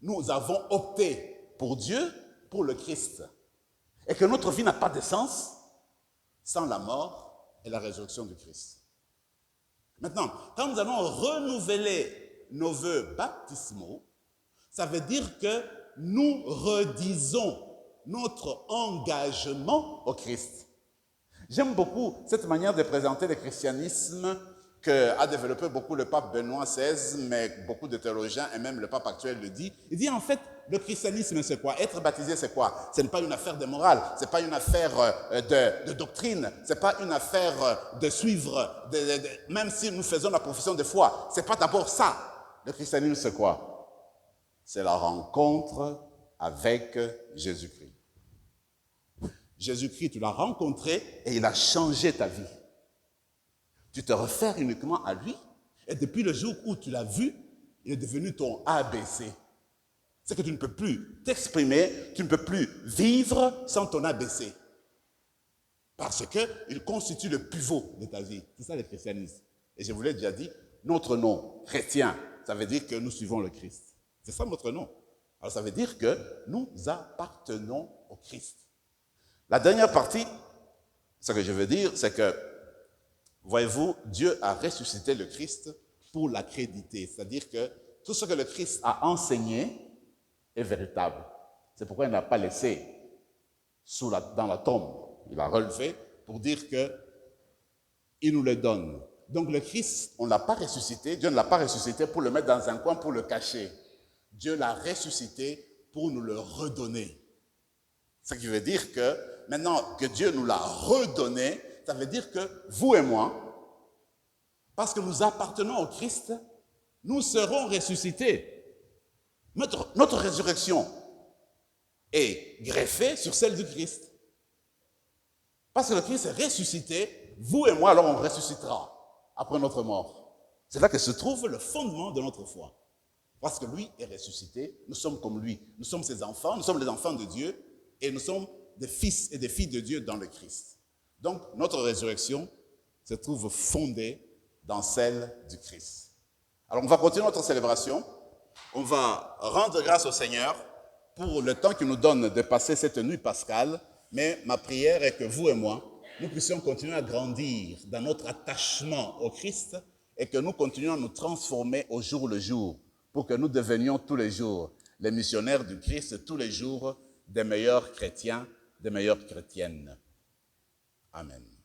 nous avons opté pour Dieu, pour le Christ. Et que notre vie n'a pas de sens sans la mort et la résurrection du Christ. Maintenant, quand nous allons renouveler nos vœux baptismaux, ça veut dire que nous redisons notre engagement au Christ. J'aime beaucoup cette manière de présenter le christianisme qu'a développé beaucoup le pape Benoît XVI, mais beaucoup de théologiens et même le pape actuel le dit. Il dit en fait, le christianisme c'est quoi? Être baptisé c'est quoi? Ce n'est pas une affaire de morale, ce n'est pas une affaire de doctrine, ce n'est pas une affaire de suivre, même si nous faisons la profession de foi. Ce n'est pas d'abord ça. Le christianisme c'est quoi? C'est la rencontre avec Jésus-Christ. Jésus-Christ, tu l'as rencontré et il a changé ta vie. Tu te réfères uniquement à lui et depuis le jour où tu l'as vu, il est devenu ton ABC. C'est que tu ne peux plus t'exprimer, tu ne peux plus vivre sans ton ABC. Parce qu'il constitue le pivot de ta vie. C'est ça le christianisme. Et je vous l'ai déjà dit, notre nom, chrétien, ça veut dire que nous suivons le Christ. C'est ça notre nom. Alors ça veut dire que nous appartenons au Christ. La dernière partie, ce que je veux dire, c'est que, voyez-vous, Dieu a ressuscité le Christ pour l'accréditer. C'est-à-dire que tout ce que le Christ a enseigné est véritable. C'est pourquoi il n'a pas laissé dans la tombe. Il a relevé pour dire qu'il nous le donne. Donc le Christ, on ne l'a pas ressuscité, Dieu ne l'a pas ressuscité pour le mettre dans un coin, pour le cacher. Dieu l'a ressuscité pour nous le redonner. Ce qui veut dire que, maintenant que Dieu nous l'a redonné, ça veut dire que vous et moi, parce que nous appartenons au Christ, nous serons ressuscités. Notre résurrection est greffée sur celle du Christ. Parce que le Christ est ressuscité, vous et moi, alors on ressuscitera après notre mort. C'est là que se trouve le fondement de notre foi. Parce que lui est ressuscité, nous sommes comme lui. Nous sommes ses enfants, nous sommes les enfants de Dieu et nous sommes des fils et des filles de Dieu dans le Christ. Donc, notre résurrection se trouve fondée dans celle du Christ. Alors, on va continuer notre célébration. On va rendre grâce au Seigneur pour le temps qu'il nous donne de passer cette nuit pascale. Mais ma prière est que vous et moi, nous puissions continuer à grandir dans notre attachement au Christ et que nous continuions à nous transformer au jour le jour pour que nous devenions tous les jours les missionnaires du Christ, tous les jours des meilleurs chrétiens, des meilleures chrétiennes. Amen.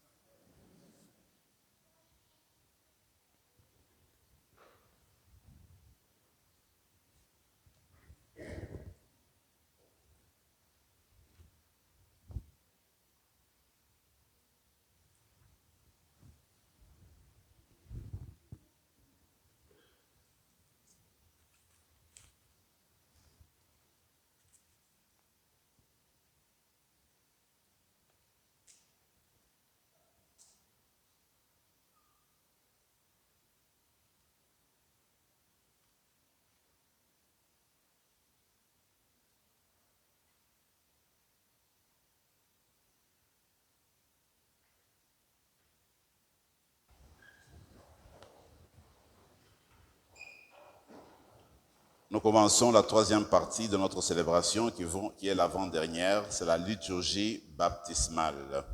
Nous commençons la troisième partie de notre célébration qui est l'avant-dernière, c'est la liturgie baptismale.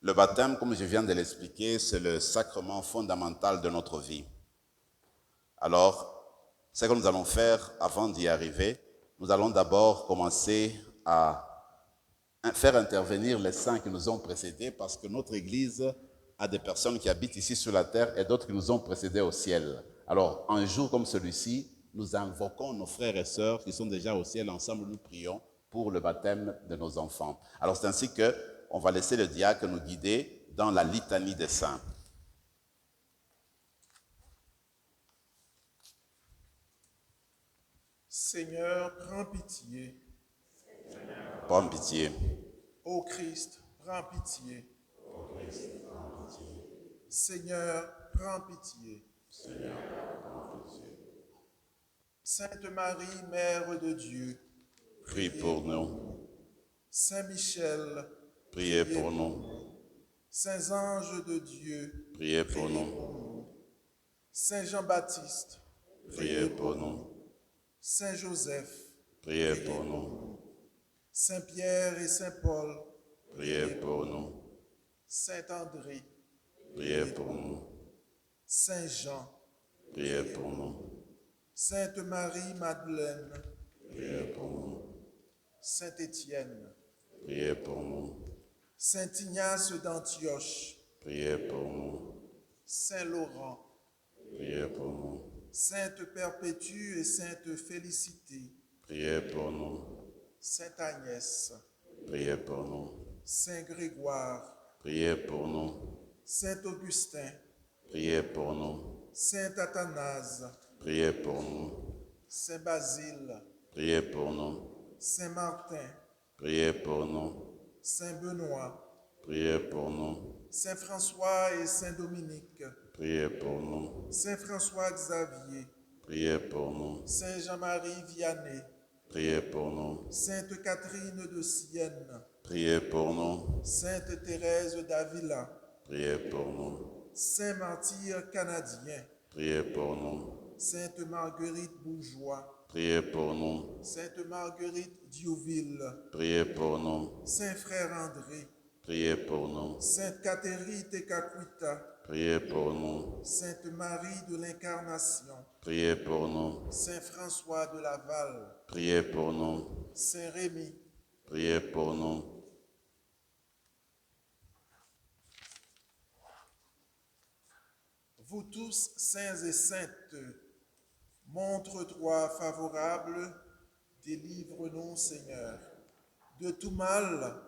Le baptême, comme je viens de l'expliquer, c'est le sacrement fondamental de notre vie. Alors, ce que nous allons faire avant d'y arriver, nous allons d'abord commencer à faire intervenir les saints qui nous ont précédés parce que notre Église a des personnes qui habitent ici sur la terre et d'autres qui nous ont précédés au ciel. Alors, un jour comme celui-ci, nous invoquons nos frères et sœurs qui sont déjà au ciel. Ensemble, nous prions pour le baptême de nos enfants. Alors, c'est ainsi qu'on va laisser le diacre nous guider dans la litanie des saints. Seigneur, prends pitié. Prends pitié. Ô Christ, prends pitié. Seigneur, prends pitié. Sainte Marie, Mère de Dieu, Prie pour nous. Saint Michel, Priez pour nous. Saints anges de Dieu, Priez pour nous. Saint Jean-Baptiste, Priez pour nous. Saint Joseph, Priez pour nous. Saint Pierre et Saint Paul, Priez pour nous. Saint André, Priez pour nous. Saint Jean, Priez pour nous. Sainte Marie Madeleine, Priez pour nous. Saint Étienne, Priez pour nous. Saint Ignace d'Antioche, Priez pour nous. Saint Laurent, Priez pour nous. Sainte Perpétue et Sainte Félicité, Priez pour nous. Sainte Agnès, Priez pour nous. Saint Grégoire, Priez pour nous. Saint Augustin, Priez pour nous. Saint Athanase, Priez pour nous. Saint Basile, Priez pour nous. Saint Martin, Priez pour nous. Saint Benoît, Priez pour nous. Saint François et Saint Dominique, Priez pour nous. Saint François Xavier, Priez pour nous. Saint Jean-Marie Vianney, Priez pour nous. Sainte Catherine de Sienne, Priez pour nous. Sainte Thérèse d'Avila, Priez pour nous. Saint Martyr canadien, Priez pour nous. Sainte Marguerite Bourgeois, Priez pour nous. Sainte Marguerite Diouville, Priez pour nous. Saint Frère André, Priez pour nous. Sainte Catherine Tekakwita, Priez pour nous. Sainte Marie de l'Incarnation, Priez pour nous. Saint François de Laval, Priez pour nous. Saint Rémy, Priez pour nous. vous tous, saints et saintes, montre-toi favorable, délivre-nous, Seigneur, de tout mal,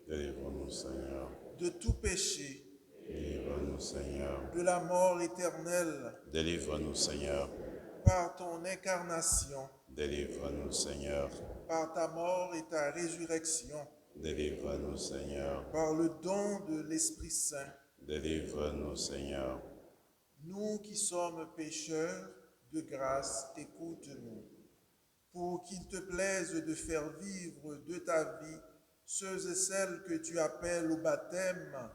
Délivre-nous, Seigneur. de tout péché, Délivre-nous, Seigneur. de la mort éternelle Délivre-nous, Seigneur. par ton incarnation, Délivre-nous, Seigneur. par ta mort et ta résurrection, Délivre-nous, Seigneur. par le don de l'Esprit Saint. Délivre-nous, Seigneur. Nous qui sommes pécheurs, de grâce, écoute-nous, pour qu'il te plaise de faire vivre de ta vie ceux et celles que tu appelles au baptême.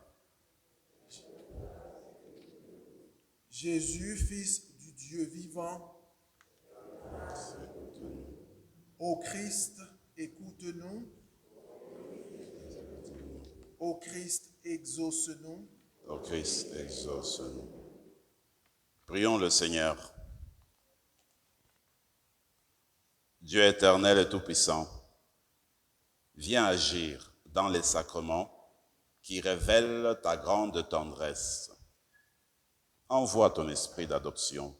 Jésus, Fils du Dieu vivant, ô Christ, écoute-nous. Ô Christ, exauce-nous. Ô Christ, exauce-nous. Prions le Seigneur. Dieu éternel et tout-puissant, viens agir dans les sacrements qui révèlent ta grande tendresse. Envoie ton esprit d'adoption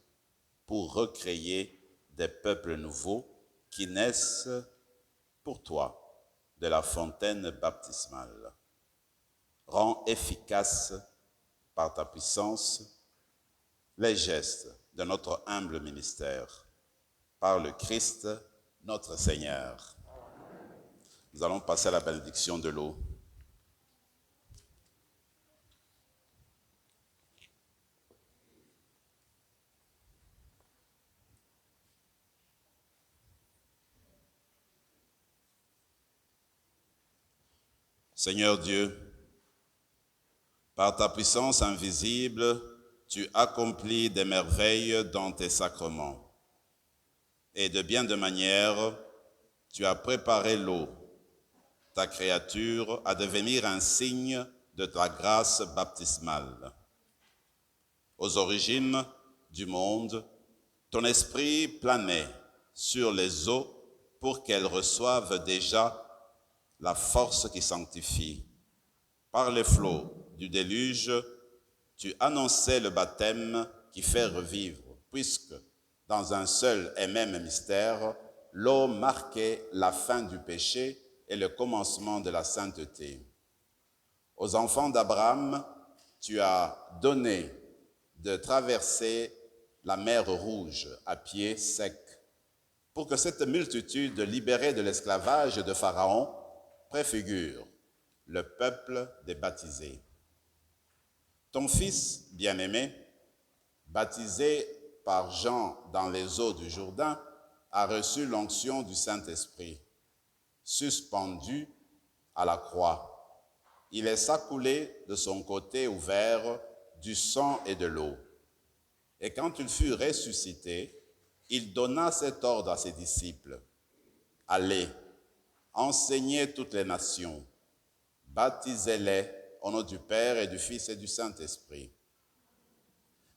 pour recréer des peuples nouveaux qui naissent pour toi de la fontaine baptismale. Rends efficace par ta puissance les gestes de notre humble ministère, par le Christ notre Seigneur. Nous allons passer à la bénédiction de l'eau. Seigneur Dieu, par ta puissance invisible, tu accomplis des merveilles dans tes sacrements. Et de bien de manières, tu as préparé l'eau, ta créature, à devenir un signe de ta grâce baptismale. Aux origines du monde, ton esprit planait sur les eaux pour qu'elles reçoivent déjà la force qui sanctifie. Par les flots du déluge, tu annonçais le baptême qui fait revivre, puisque dans un seul et même mystère, l'eau marquait la fin du péché et le commencement de la sainteté. Aux enfants d'Abraham, tu as donné de traverser la mer Rouge à pied sec, pour que cette multitude libérée de l'esclavage de Pharaon préfigure le peuple des baptisés. Ton fils bien-aimé, baptisé par Jean dans les eaux du Jourdain, a reçu l'onction du Saint-Esprit. Suspendu à la croix, il laissa couler de son côté ouvert du sang et de l'eau. Et quand il fut ressuscité, il donna cet ordre à ses disciples. Allez, enseignez toutes les nations, baptisez-les au nom du Père et du Fils et du Saint-Esprit.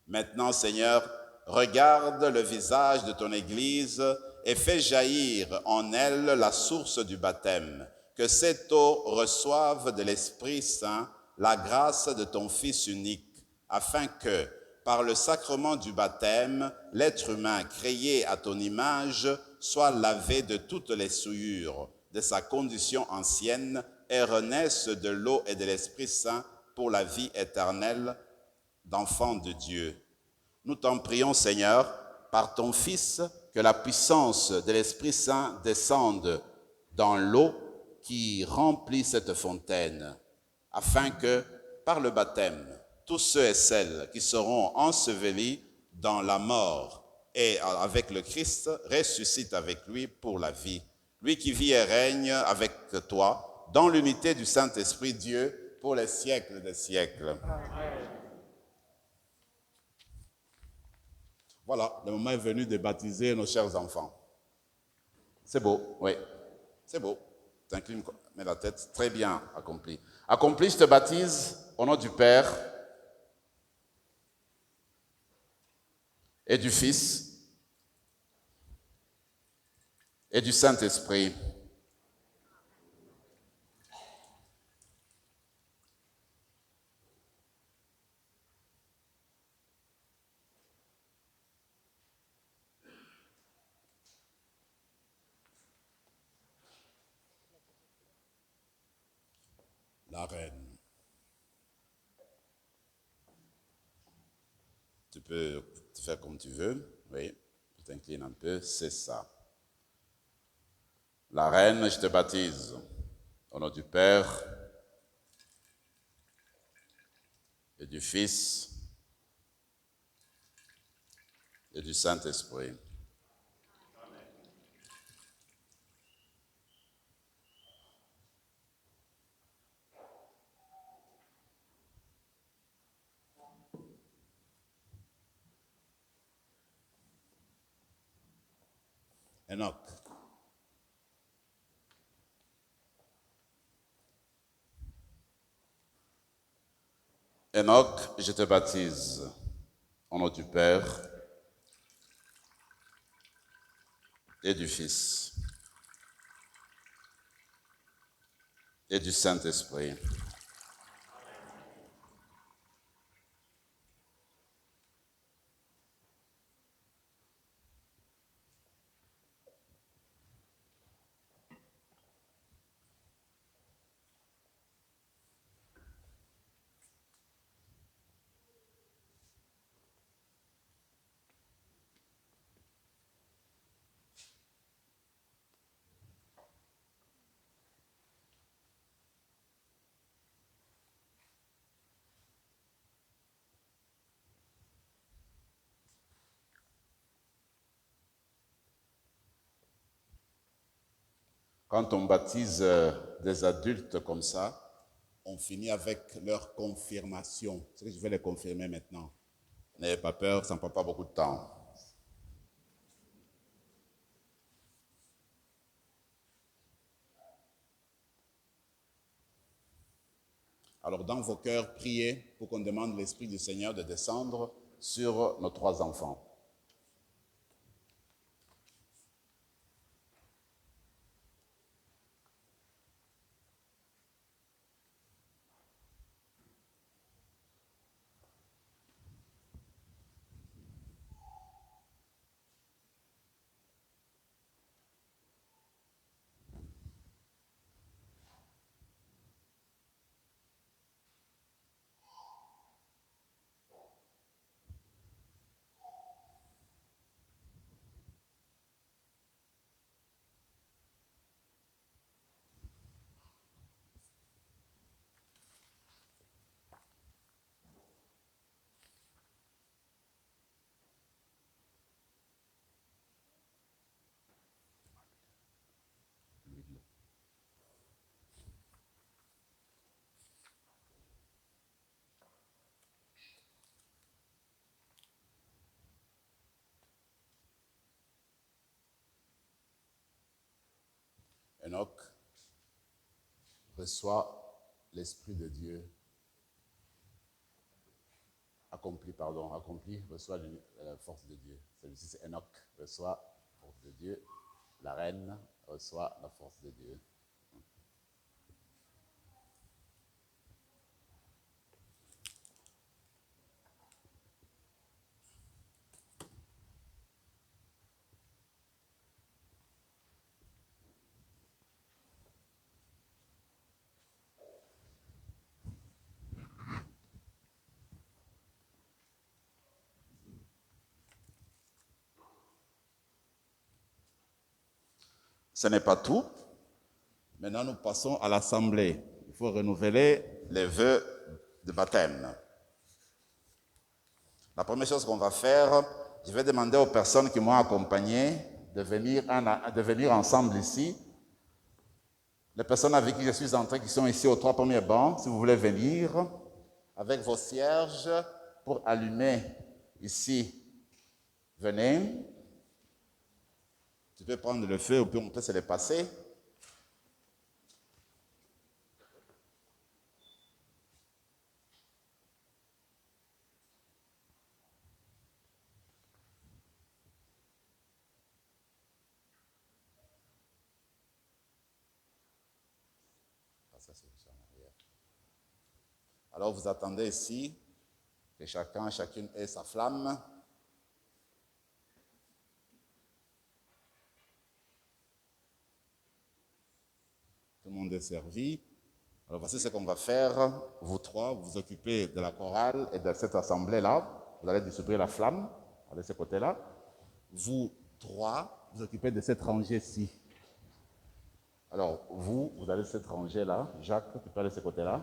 Maintenant, Seigneur, regarde le visage de ton Église et fais jaillir en elle la source du baptême, que cette eau reçoive de l'Esprit Saint la grâce de ton Fils unique, afin que, par le sacrement du baptême, l'être humain créé à ton image soit lavé de toutes les souillures de sa condition ancienne et renaisse de l'eau et de l'Esprit Saint pour la vie éternelle d'enfants de Dieu. Nous t'en prions, Seigneur, par ton Fils, que la puissance de l'Esprit Saint descende dans l'eau qui remplit cette fontaine, afin que, par le baptême, tous ceux et celles qui seront ensevelis dans la mort et avec le Christ ressuscitent avec lui pour la vie. Lui qui vit et règne avec toi dans l'unité du Saint-Esprit Dieu pour les siècles des siècles. Amen. Voilà, le moment est venu de baptiser nos chers enfants. C'est beau, oui, c'est beau. T'inclines, mets la tête, très bien accompli. Accompli, je te baptise au nom du Père et du Fils et du Saint-Esprit. La reine. peux faire comme tu veux. Oui, tu t'inclines un peu, c'est ça. La reine, je te baptise. Au nom du Père et du Fils et du Saint-Esprit. Enoch. Enoch, je te baptise au nom du Père et du Fils et du Saint-Esprit. Quand on baptise des adultes comme ça, on finit avec leur confirmation. C'est que je vais les confirmer maintenant. N'ayez pas peur, ça ne prend pas beaucoup de temps. Alors, dans vos cœurs, priez pour qu'on demande l'Esprit du Seigneur de descendre sur nos 3 enfants. Enoch reçoit l'Esprit de Dieu. Accompli, reçoit la force de Dieu. Celui-ci, c'est Enoch, reçoit la force de Dieu. La reine reçoit la force de Dieu. Ce n'est pas tout. Maintenant, nous passons à l'assemblée. Il faut renouveler les vœux de baptême. La première chose qu'on va faire, je vais demander aux personnes qui m'ont accompagné de venir ensemble ici. Les personnes avec qui je suis entré, qui sont ici aux 3 premiers bancs, si vous voulez venir, avec vos cierges pour allumer ici. Venez. Tu peux prendre le feu ou on peut se le passer. Alors vous attendez ici que chacune ait sa flamme. Tout le monde est servi. Alors voici ce qu'on va faire. Vous 3, vous vous occupez de la chorale et de cette assemblée-là. vous allez distribuer la flamme de ce côté-là. Vous trois, vous occupez de cette rangée-ci. Alors, vous allez de cette rangée-là. Jacques, tu peux aller de ce côté-là.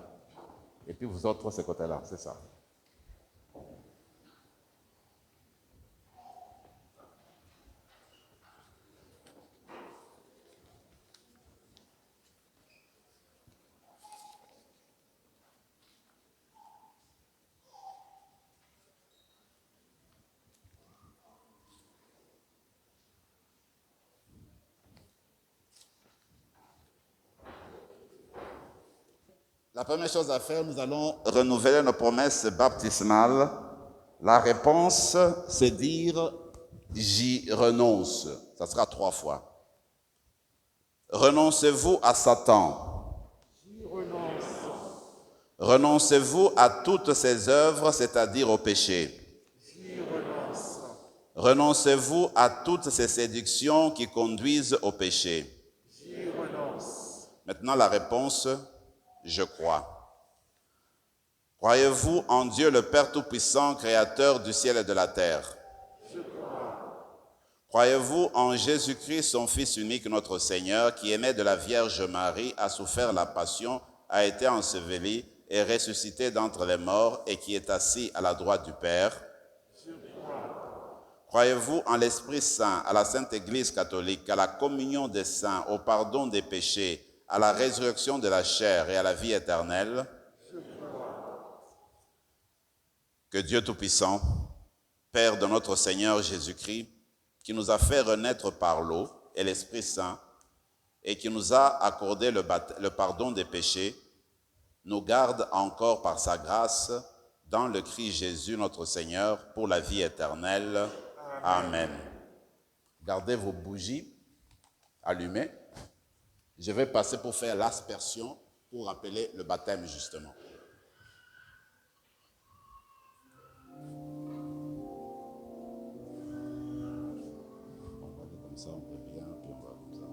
Et puis vous autres, de ce côté-là, c'est ça. La première chose à faire, nous allons renouveler nos promesses baptismales. La réponse, c'est dire « j'y renonce ». Ça sera 3 fois. Renoncez-vous à Satan. J'y renonce. Renoncez-vous à toutes ses œuvres, c'est-à-dire au péché. J'y renonce. Renoncez-vous à toutes ces séductions qui conduisent au péché. J'y renonce. Maintenant, la réponse, je crois. Croyez-vous en Dieu le Père Tout-Puissant, Créateur du ciel et de la terre? Je crois. Croyez-vous en Jésus-Christ, son Fils unique, notre Seigneur, qui est né de la Vierge Marie, a souffert la passion, a été enseveli et ressuscité d'entre les morts et qui est assis à la droite du Père? Je crois. Croyez-vous en l'Esprit Saint, à la Sainte Église catholique, à la communion des saints, au pardon des péchés, à la résurrection de la chair et à la vie éternelle? Je crois. Que Dieu Tout-Puissant, Père de notre Seigneur Jésus-Christ, qui nous a fait renaître par l'eau et l'Esprit Saint, et qui nous a accordé le pardon des péchés, nous garde encore par sa grâce dans le Christ Jésus notre Seigneur pour la vie éternelle. Amen. Gardez vos bougies allumées. Je vais passer pour faire l'aspersion, pour rappeler le baptême justement. On va aller comme ça, on peut bien, puis on va comme ça.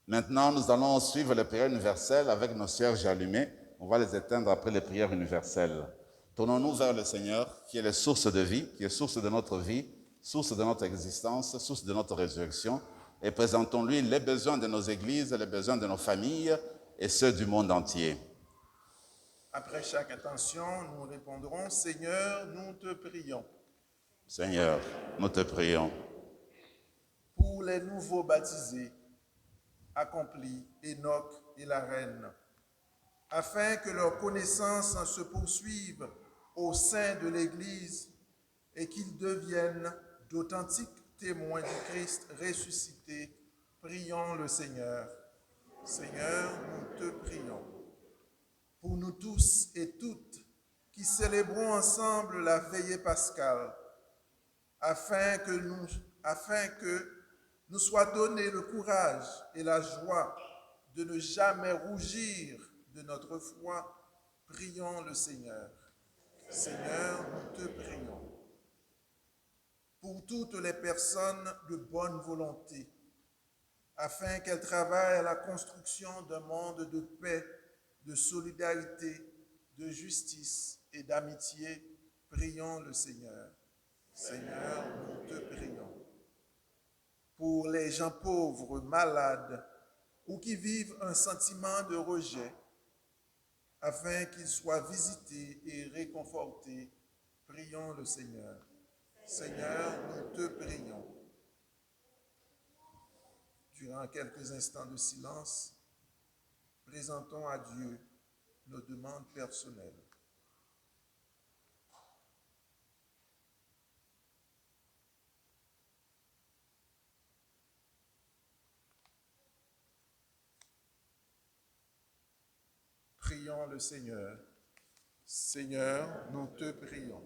Maintenant, nous allons suivre les prières universelles avec nos cierges allumés. On va les éteindre après les prières universelles. Tournons-nous vers le Seigneur, qui est la source de vie, qui est source de notre vie, source de notre existence, source de notre résurrection, et présentons-lui les besoins de nos églises, les besoins de nos familles et ceux du monde entier. Après chaque intention, nous répondrons, Seigneur, nous te prions. Seigneur, nous te prions. Pour les nouveaux baptisés, accomplis Enoch et la reine, afin que leur connaissance se poursuive au sein de l'Église et qu'ils deviennent d'authentiques témoins du Christ ressuscité, prions le Seigneur. Seigneur, nous te prions. Pour nous tous et toutes qui célébrons ensemble la veillée pascale, afin que nous soit donné le courage et la joie de ne jamais rougir de notre foi, prions le Seigneur. Seigneur, nous te prions. Pour toutes les personnes de bonne volonté, afin qu'elles travaillent à la construction d'un monde de paix, de solidarité, de justice et d'amitié, prions le Seigneur. Seigneur, nous te prions. Pour les gens pauvres, malades, ou qui vivent un sentiment de rejet, afin qu'ils soient visités et réconfortés, prions le Seigneur. Seigneur, nous te prions. Durant quelques instants de silence, présentons à Dieu nos demandes personnelles. Prions le Seigneur. Seigneur, nous te prions.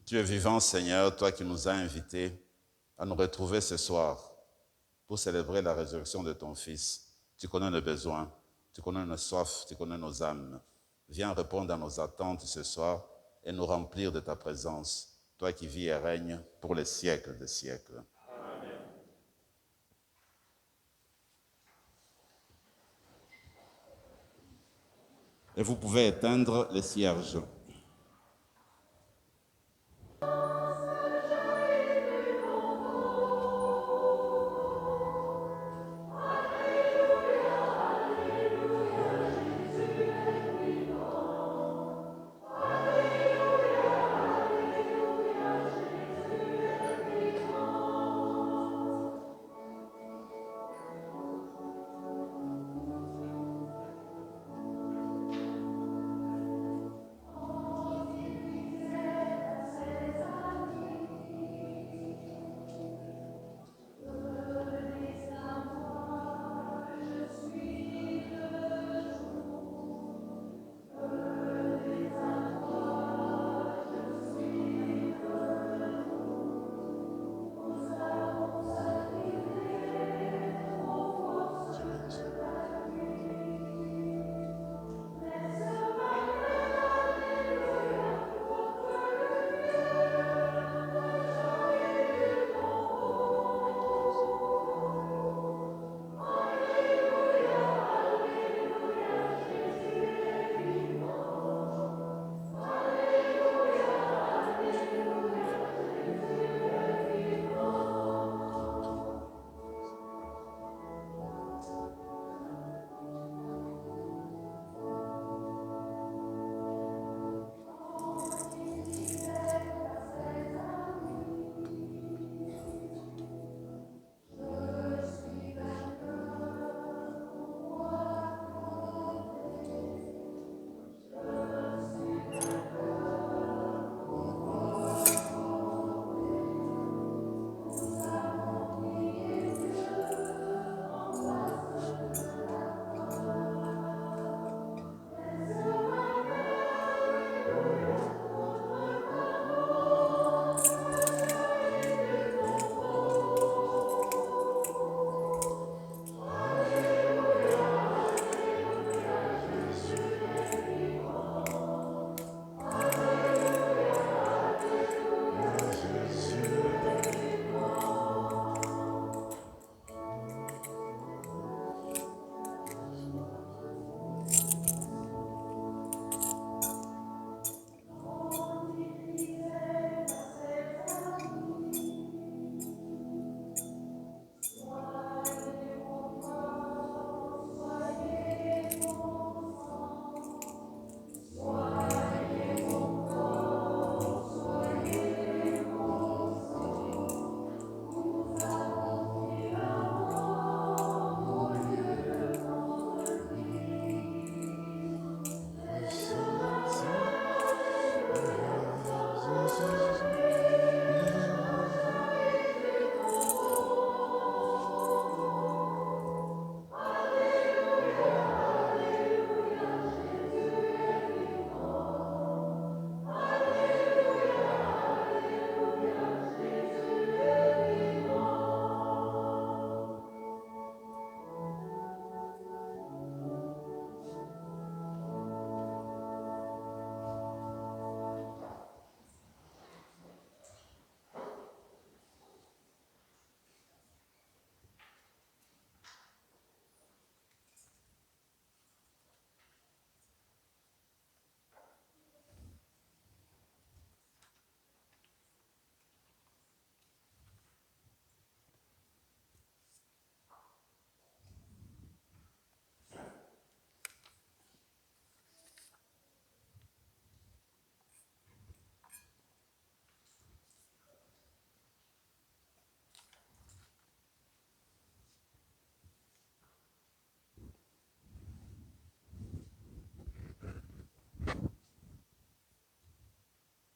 Dieu vivant, Seigneur, toi qui nous as invités à nous retrouver ce soir pour célébrer la résurrection de ton Fils. Tu connais nos besoins, tu connais nos soifs, tu connais nos âmes. Viens répondre à nos attentes ce soir et nous remplir de ta présence, toi qui vis et règnes pour les siècles des siècles. Amen. Et vous pouvez éteindre les cierges.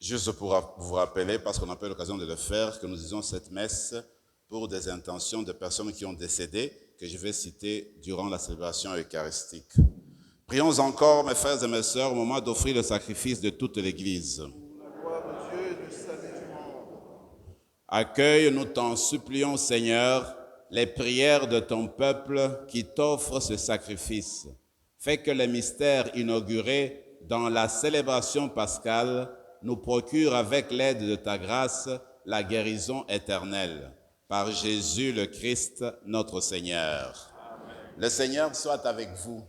Juste pour vous rappeler, parce qu'on n'a pas eu l'occasion de le faire, que nous disons cette messe pour des intentions de personnes qui ont décédé, que je vais citer durant la célébration eucharistique. Prions encore, mes frères et mes sœurs, au moment d'offrir le sacrifice de toute l'Église. Accueille, nous t'en supplions, Seigneur, les prières de ton peuple qui t'offre ce sacrifice. Fais que les mystères inaugurés dans la célébration pascale nous procurent avec l'aide de ta grâce la guérison éternelle. Par Jésus le Christ, notre Seigneur. Amen. Le Seigneur soit avec vous.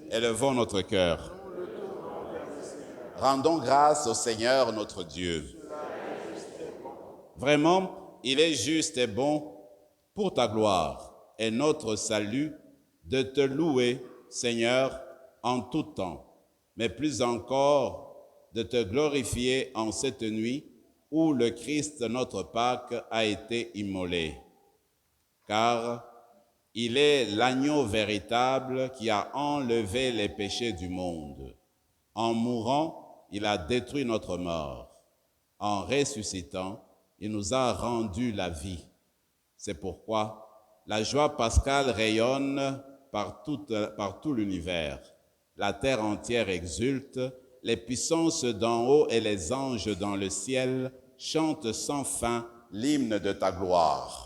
Élevons notre cœur. Rendons grâce au Seigneur notre Dieu. Vraiment, il est juste et bon pour ta gloire et notre salut de te louer, Seigneur, en tout temps, mais plus encore de te glorifier en cette nuit où le Christ, notre Pâque, a été immolé. Car il est l'agneau véritable qui a enlevé les péchés du monde. En mourant, il a détruit notre mort. En ressuscitant, il nous a rendu la vie. C'est pourquoi la joie pascale rayonne par tout l'univers. La terre entière exulte, les puissances d'en haut et les anges dans le ciel chantent sans fin l'hymne de ta gloire.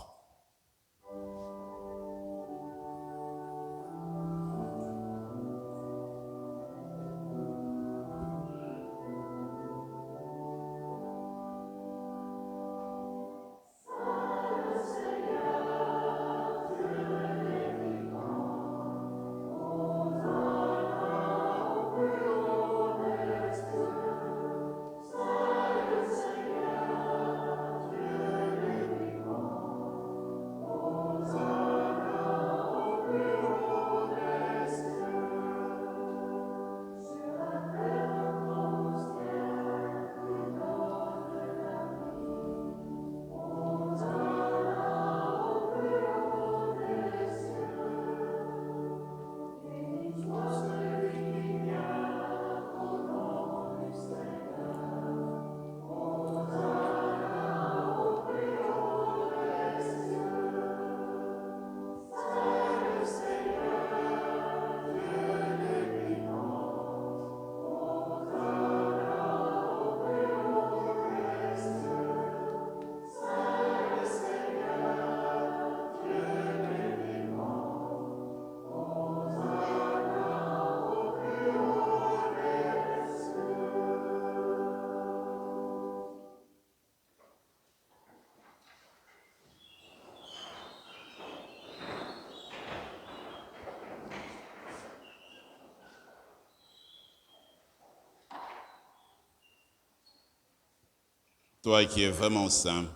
Toi qui es vraiment saint,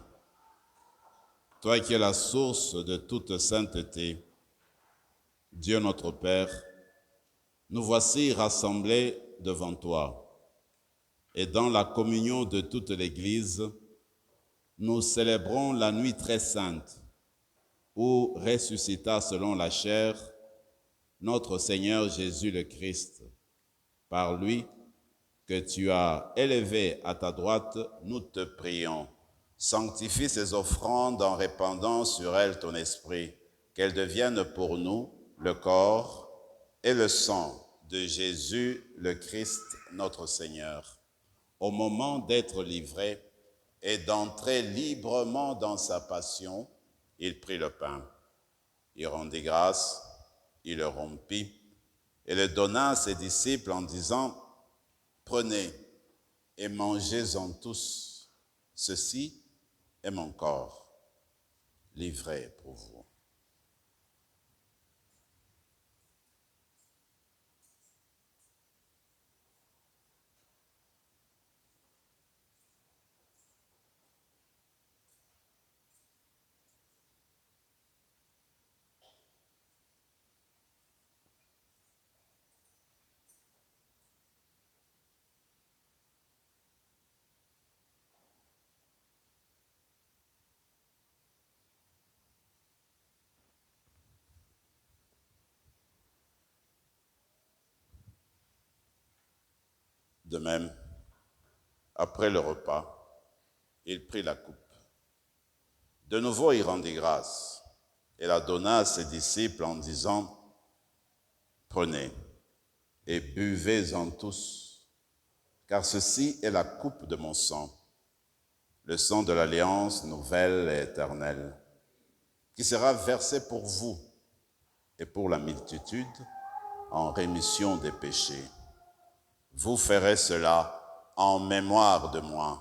toi qui es la source de toute sainteté, Dieu notre Père, nous voici rassemblés devant toi. Et dans la communion de toute l'Église, nous célébrons la nuit très sainte où ressuscita selon la chair notre Seigneur Jésus le Christ. Par lui, que tu as élevé à ta droite, nous te prions. Sanctifie ces offrandes en répandant sur elles ton esprit, qu'elles deviennent pour nous le corps et le sang de Jésus le Christ, notre Seigneur. Au moment d'être livré et d'entrer librement dans sa passion, il prit le pain. Il rendit grâce, il le rompit et le donna à ses disciples en disant: prenez et mangez-en tous. Ceci est mon corps, livré pour vous. De même, Après le repas, il prit la coupe. De nouveau, il rendit grâce et la donna à ses disciples en disant, « Prenez et buvez-en tous, car ceci est la coupe de mon sang, le sang de l'alliance nouvelle et éternelle, qui sera versé pour vous et pour la multitude en rémission des péchés. Vous ferez cela en mémoire de moi. »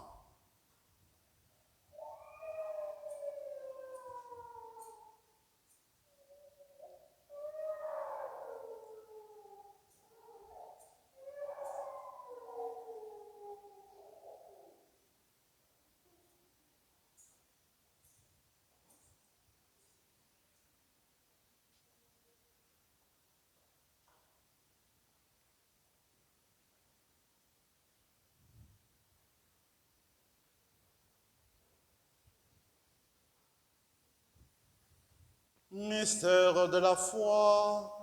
Mystère de la foi.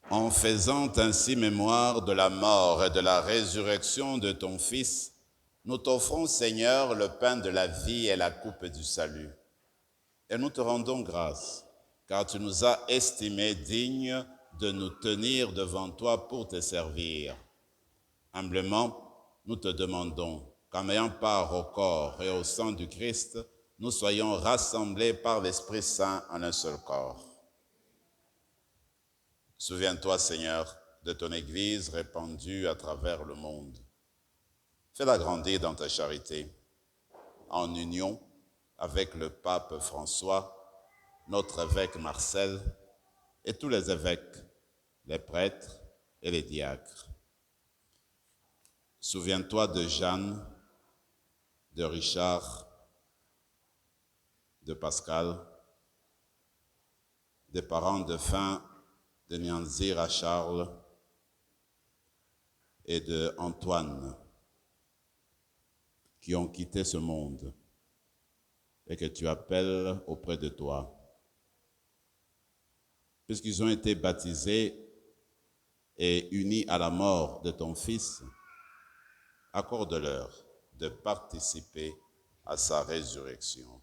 En faisant ainsi mémoire de la mort et de la résurrection de ton Fils, nous t'offrons, Seigneur, le pain de la vie et la coupe du salut. Et nous te rendons grâce, car tu nous as estimés dignes de nous tenir devant toi pour te servir. Humblement, nous te demandons qu'en ayant part au corps et au sang du Christ, nous soyons rassemblés par l'Esprit Saint en un seul corps. Souviens-toi, Seigneur, de ton Église répandue à travers le monde. Fais-la grandir dans ta charité, en union avec le pape François, notre évêque Marcel et tous les évêques, les prêtres et les diacres. Souviens-toi de Jeanne, de Richard, de Pascal, des parents de fin de Nianzir à Charles et de Antoine, qui ont quitté ce monde et que tu appelles auprès de toi. Puisqu'ils ont été baptisés et unis à la mort de ton Fils, accorde-leur de participer à sa résurrection.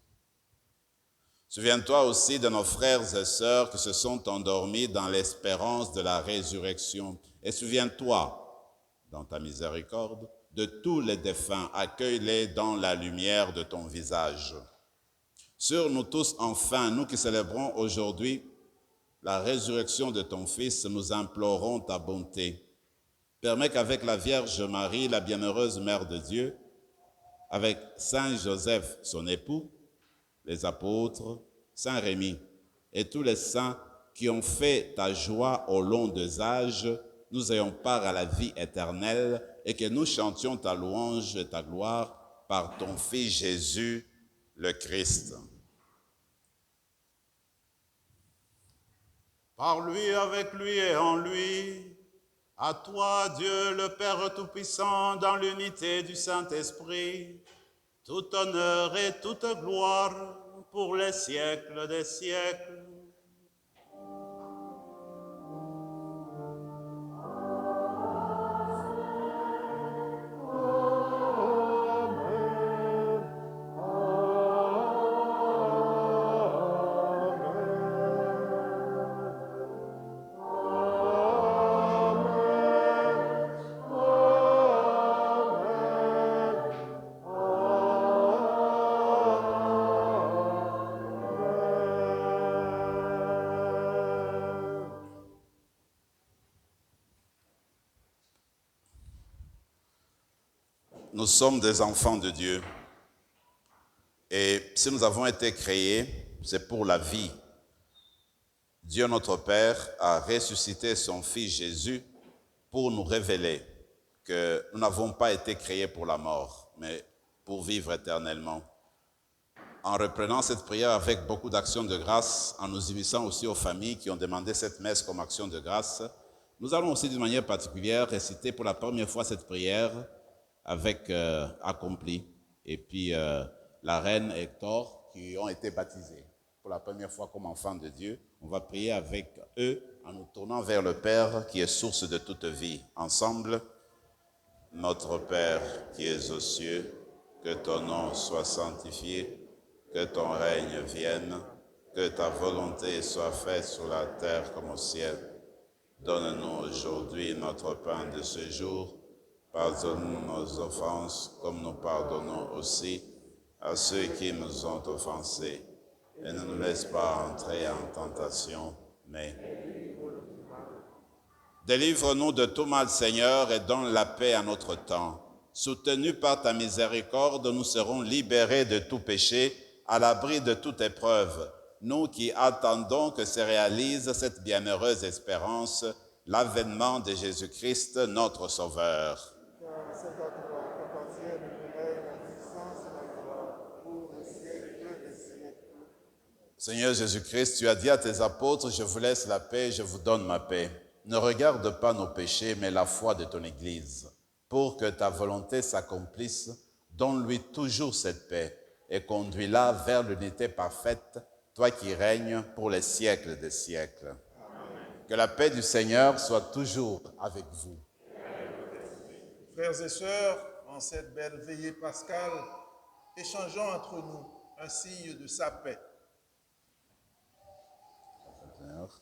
Souviens-toi aussi de nos frères et sœurs qui se sont endormis dans l'espérance de la résurrection. Et souviens-toi, dans ta miséricorde, de tous les défunts, accueille-les dans la lumière de ton visage. Sur nous tous, enfin, nous qui célébrons aujourd'hui la résurrection de ton Fils, nous implorons ta bonté. Permets qu'avec la Vierge Marie, la bienheureuse Mère de Dieu, avec Saint Joseph, son époux, les apôtres, Saint Rémy et tous les saints qui ont fait ta joie au long des âges, nous ayons part à la vie éternelle et que nous chantions ta louange et ta gloire par ton Fils Jésus, le Christ. Par lui, avec lui et en lui, à toi, Dieu le Père Tout-Puissant, dans l'unité du Saint-Esprit, tout honneur et toute gloire pour les siècles des siècles. Nous sommes des enfants de Dieu et si nous avons été créés, c'est pour la vie. Dieu notre Père a ressuscité son Fils Jésus pour nous révéler que nous n'avons pas été créés pour la mort, mais pour vivre éternellement. en reprenant cette prière avec beaucoup d'actions de grâce, en nous unissant aussi aux familles qui ont demandé cette messe comme action de grâce, nous allons aussi d'une manière particulière réciter pour la première fois cette prière avec Accompli et puis la reine et Hector qui ont été baptisés pour la première fois comme enfants de Dieu. On va prier avec eux en nous tournant vers le Père qui est source de toute vie. Ensemble, notre Père qui es aux cieux, que ton nom soit sanctifié, que ton règne vienne, que ta volonté soit faite sur la terre comme au ciel. Donne-nous aujourd'hui notre pain de ce jour. Pardonne nos offenses comme nous pardonnons aussi à ceux qui nous ont offensés. Et ne nous laisse pas entrer en tentation, mais délivre-nous de tout mal, Seigneur, et donne la paix à notre temps. Soutenus par ta miséricorde, nous serons libérés de tout péché, à l'abri de toute épreuve. Nous qui attendons que se réalise cette bienheureuse espérance, l'avènement de Jésus-Christ, notre Sauveur. Seigneur Jésus-Christ, tu as dit à tes apôtres, je vous laisse la paix, je vous donne ma paix. Ne regarde pas nos péchés, mais la foi de ton Église. Pour que ta volonté s'accomplisse, donne-lui toujours cette paix et conduis-la vers l'unité parfaite, toi qui règnes pour les siècles des siècles. Amen. Que la paix du Seigneur soit toujours avec vous. Frères et sœurs, en cette belle veillée pascale, échangeons entre nous un signe de sa paix. Seigneur.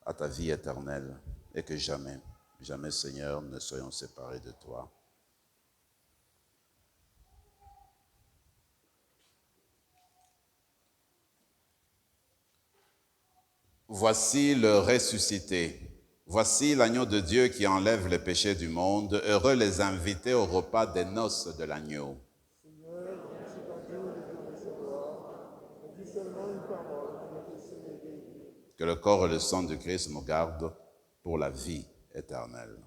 À ta vie éternelle, et que jamais, jamais, Seigneur, ne soyons séparés de toi. Voici le ressuscité. Voici l'agneau de Dieu qui enlève les péchés du monde. Heureux les invités au repas des noces de l'agneau. Que le corps et le sang de Christ nous gardent pour la vie éternelle.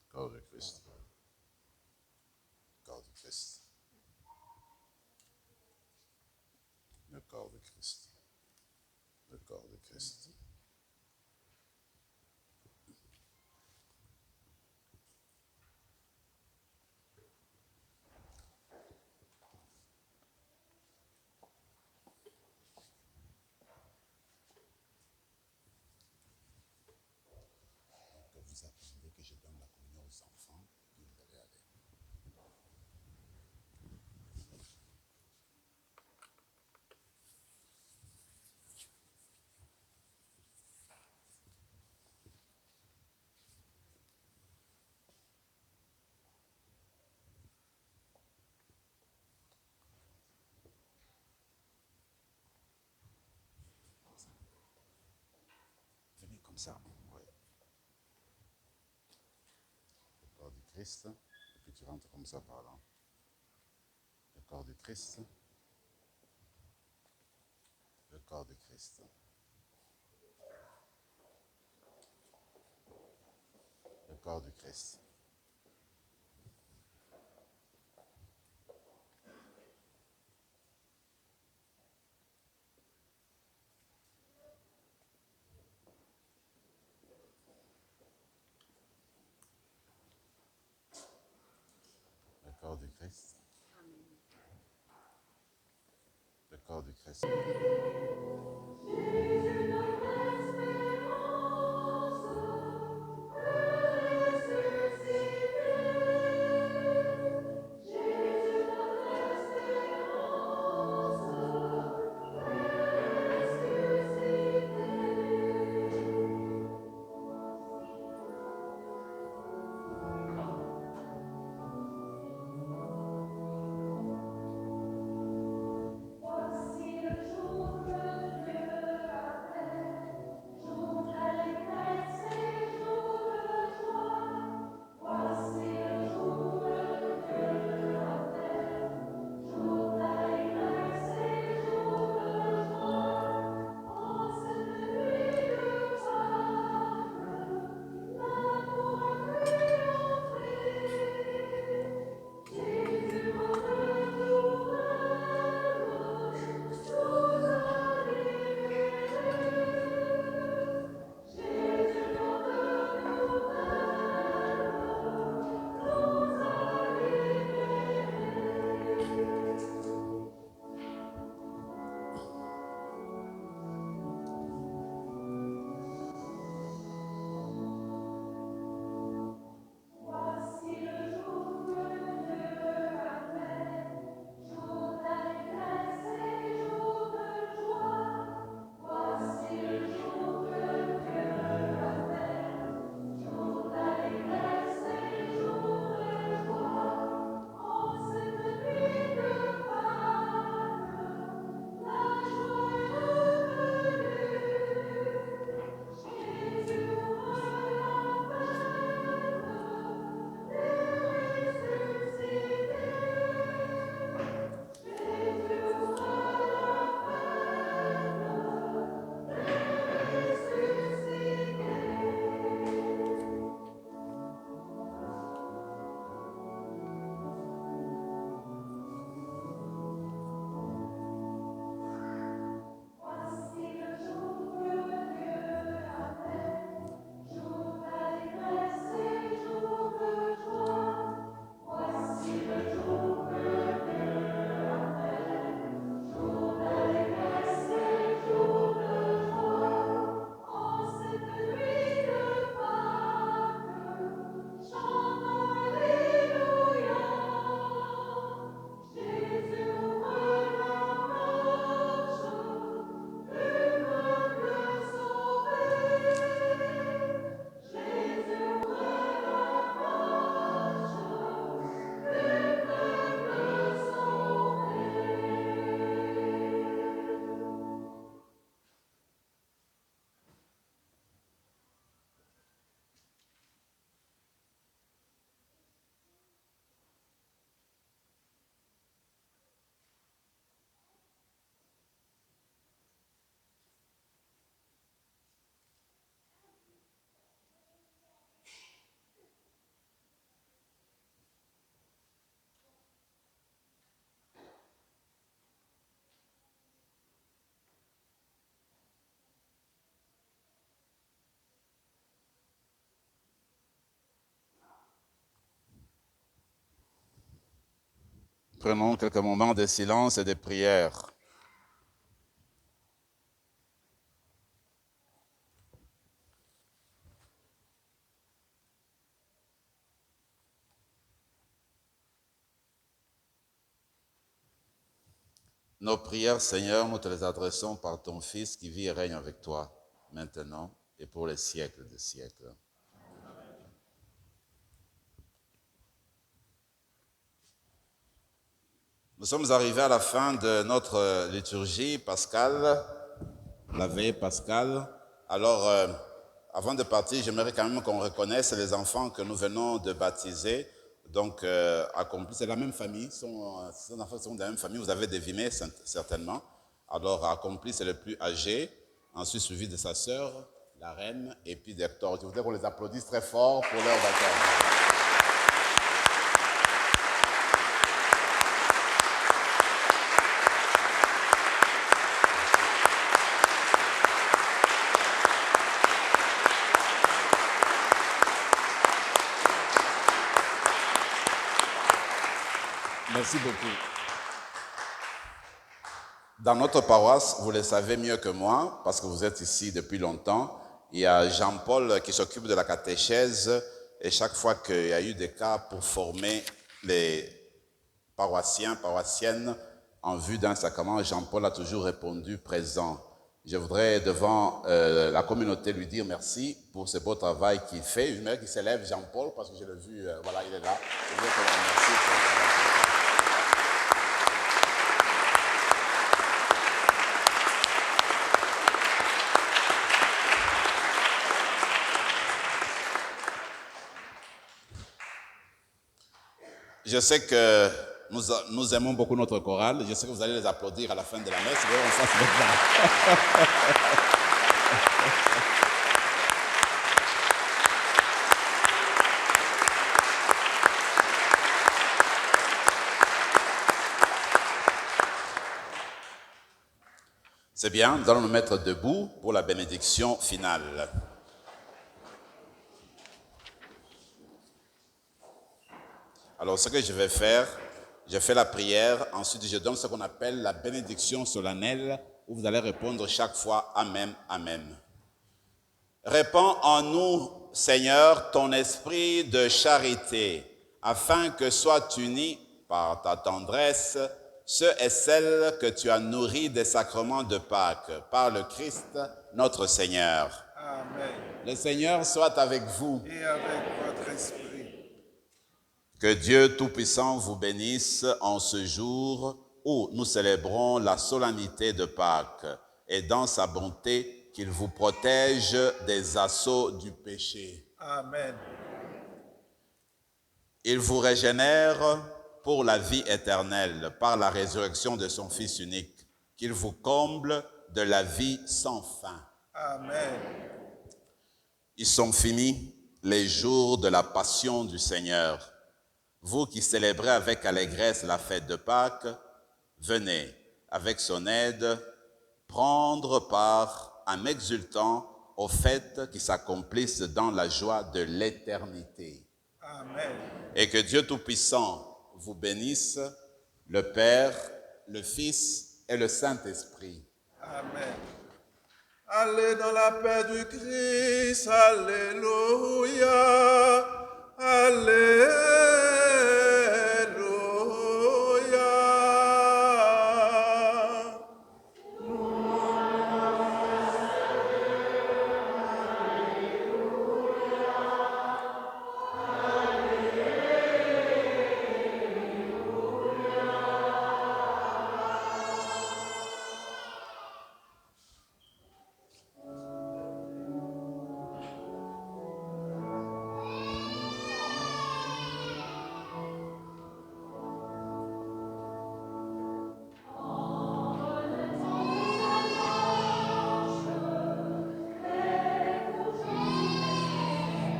Corps de Christ. Corps de Christ. Le corps de Christ. Le corps de Christ. Que vous attendez que je donne la communion aux enfants, puis vous allez aller. Venez comme ça. Ouais. Le corps du Christ, et puis tu rentres comme ça par là. Le corps du Christ. Le corps du Christ. Le corps du Christ. Le corps du Christ. Le corps du Christ. prenons quelques moments de silence et de prière. Nos prières, Seigneur, nous te les adressons par ton Fils qui vit et règne avec toi, maintenant et pour les siècles des siècles. Nous sommes arrivés à la fin de notre liturgie pascale, la veillée pascale. Alors, avant de partir, j'aimerais quand même qu'on reconnaisse les enfants que nous venons de baptiser. Donc, Accompli, c'est la même famille, ces enfants sont de la même famille, vous avez deviné certainement. Alors, Accompli, c'est le plus âgé, ensuite suivi de sa sœur, la reine, et puis d'Hector. Je voudrais qu'on les applaudisse très fort pour leur baptême. Merci beaucoup. Dans notre paroisse, vous le savez mieux que moi, parce que vous êtes ici depuis longtemps, il y a Jean-Paul qui s'occupe de la catéchèse, et chaque fois qu'il y a eu des cas pour former les paroissiens, paroissiennes, en vue d'un sacrement, Jean-Paul a toujours répondu présent. Je voudrais devant la communauté lui dire merci pour ce beau travail qu'il fait. Je voudrais qu'il s'élève, Jean-Paul, parce que je l'ai vu, voilà, il est là. Je voudrais qu'on le remercie pour le travail. Je sais que nous aimons beaucoup notre chorale. Je sais que vous allez les applaudir à la fin de la messe. On fasse maintenant. C'est bien, nous allons nous mettre debout pour la bénédiction finale. Alors, ce que je vais faire, je fais la prière, ensuite je donne ce qu'on appelle la bénédiction solennelle, où vous allez répondre chaque fois « Amen, Amen ». Répands en nous, Seigneur, ton esprit de charité, afin que soient unis par ta tendresse ceux et celles que tu as nourris des sacrements de Pâques, par le Christ, notre Seigneur. Amen. Le Seigneur soit avec vous. Et avec votre esprit. Que Dieu Tout-Puissant vous bénisse en ce jour où nous célébrons la solennité de Pâques et dans sa bonté qu'il vous protège des assauts du péché. Amen. Il vous régénère pour la vie éternelle par la résurrection de son Fils unique, qu'il vous comble de la vie sans fin. Amen. Ils sont finis les jours de la passion du Seigneur. Vous qui célébrez avec allégresse la fête de Pâques, venez, avec son aide, prendre part en exultant aux fêtes qui s'accomplissent dans la joie de l'éternité. Amen. Et que Dieu Tout-Puissant vous bénisse, le Père, le Fils et le Saint-Esprit. Amen. Allez dans la paix du Christ, alléluia, alléluia.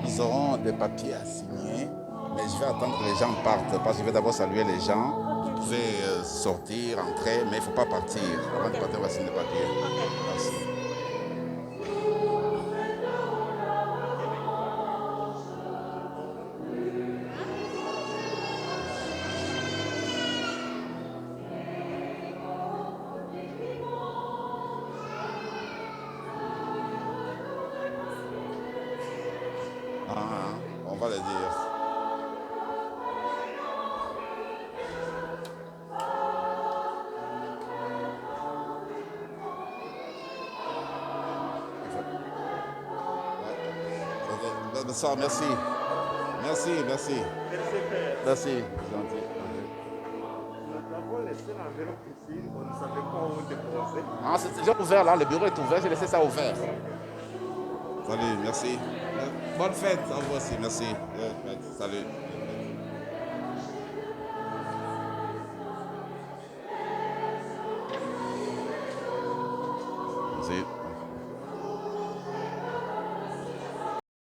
Nous aurons des papiers à signer, mais je vais attendre que les gens partent, parce que je vais d'abord saluer les gens. Vous pouvez sortir, entrer, mais il ne faut pas partir. Avant de partir, on va signer les papiers. Merci. Bonsoir, merci. Merci, merci. Merci, gentil. Nous avons laissé l'enveloppe ici, on ne savait pas où déposer. Ah, j'ai ouvert là, le bureau est ouvert, j'ai laissé ça ouvert. Salut, merci. Bonne fête à vous aussi, merci. Salut. Merci.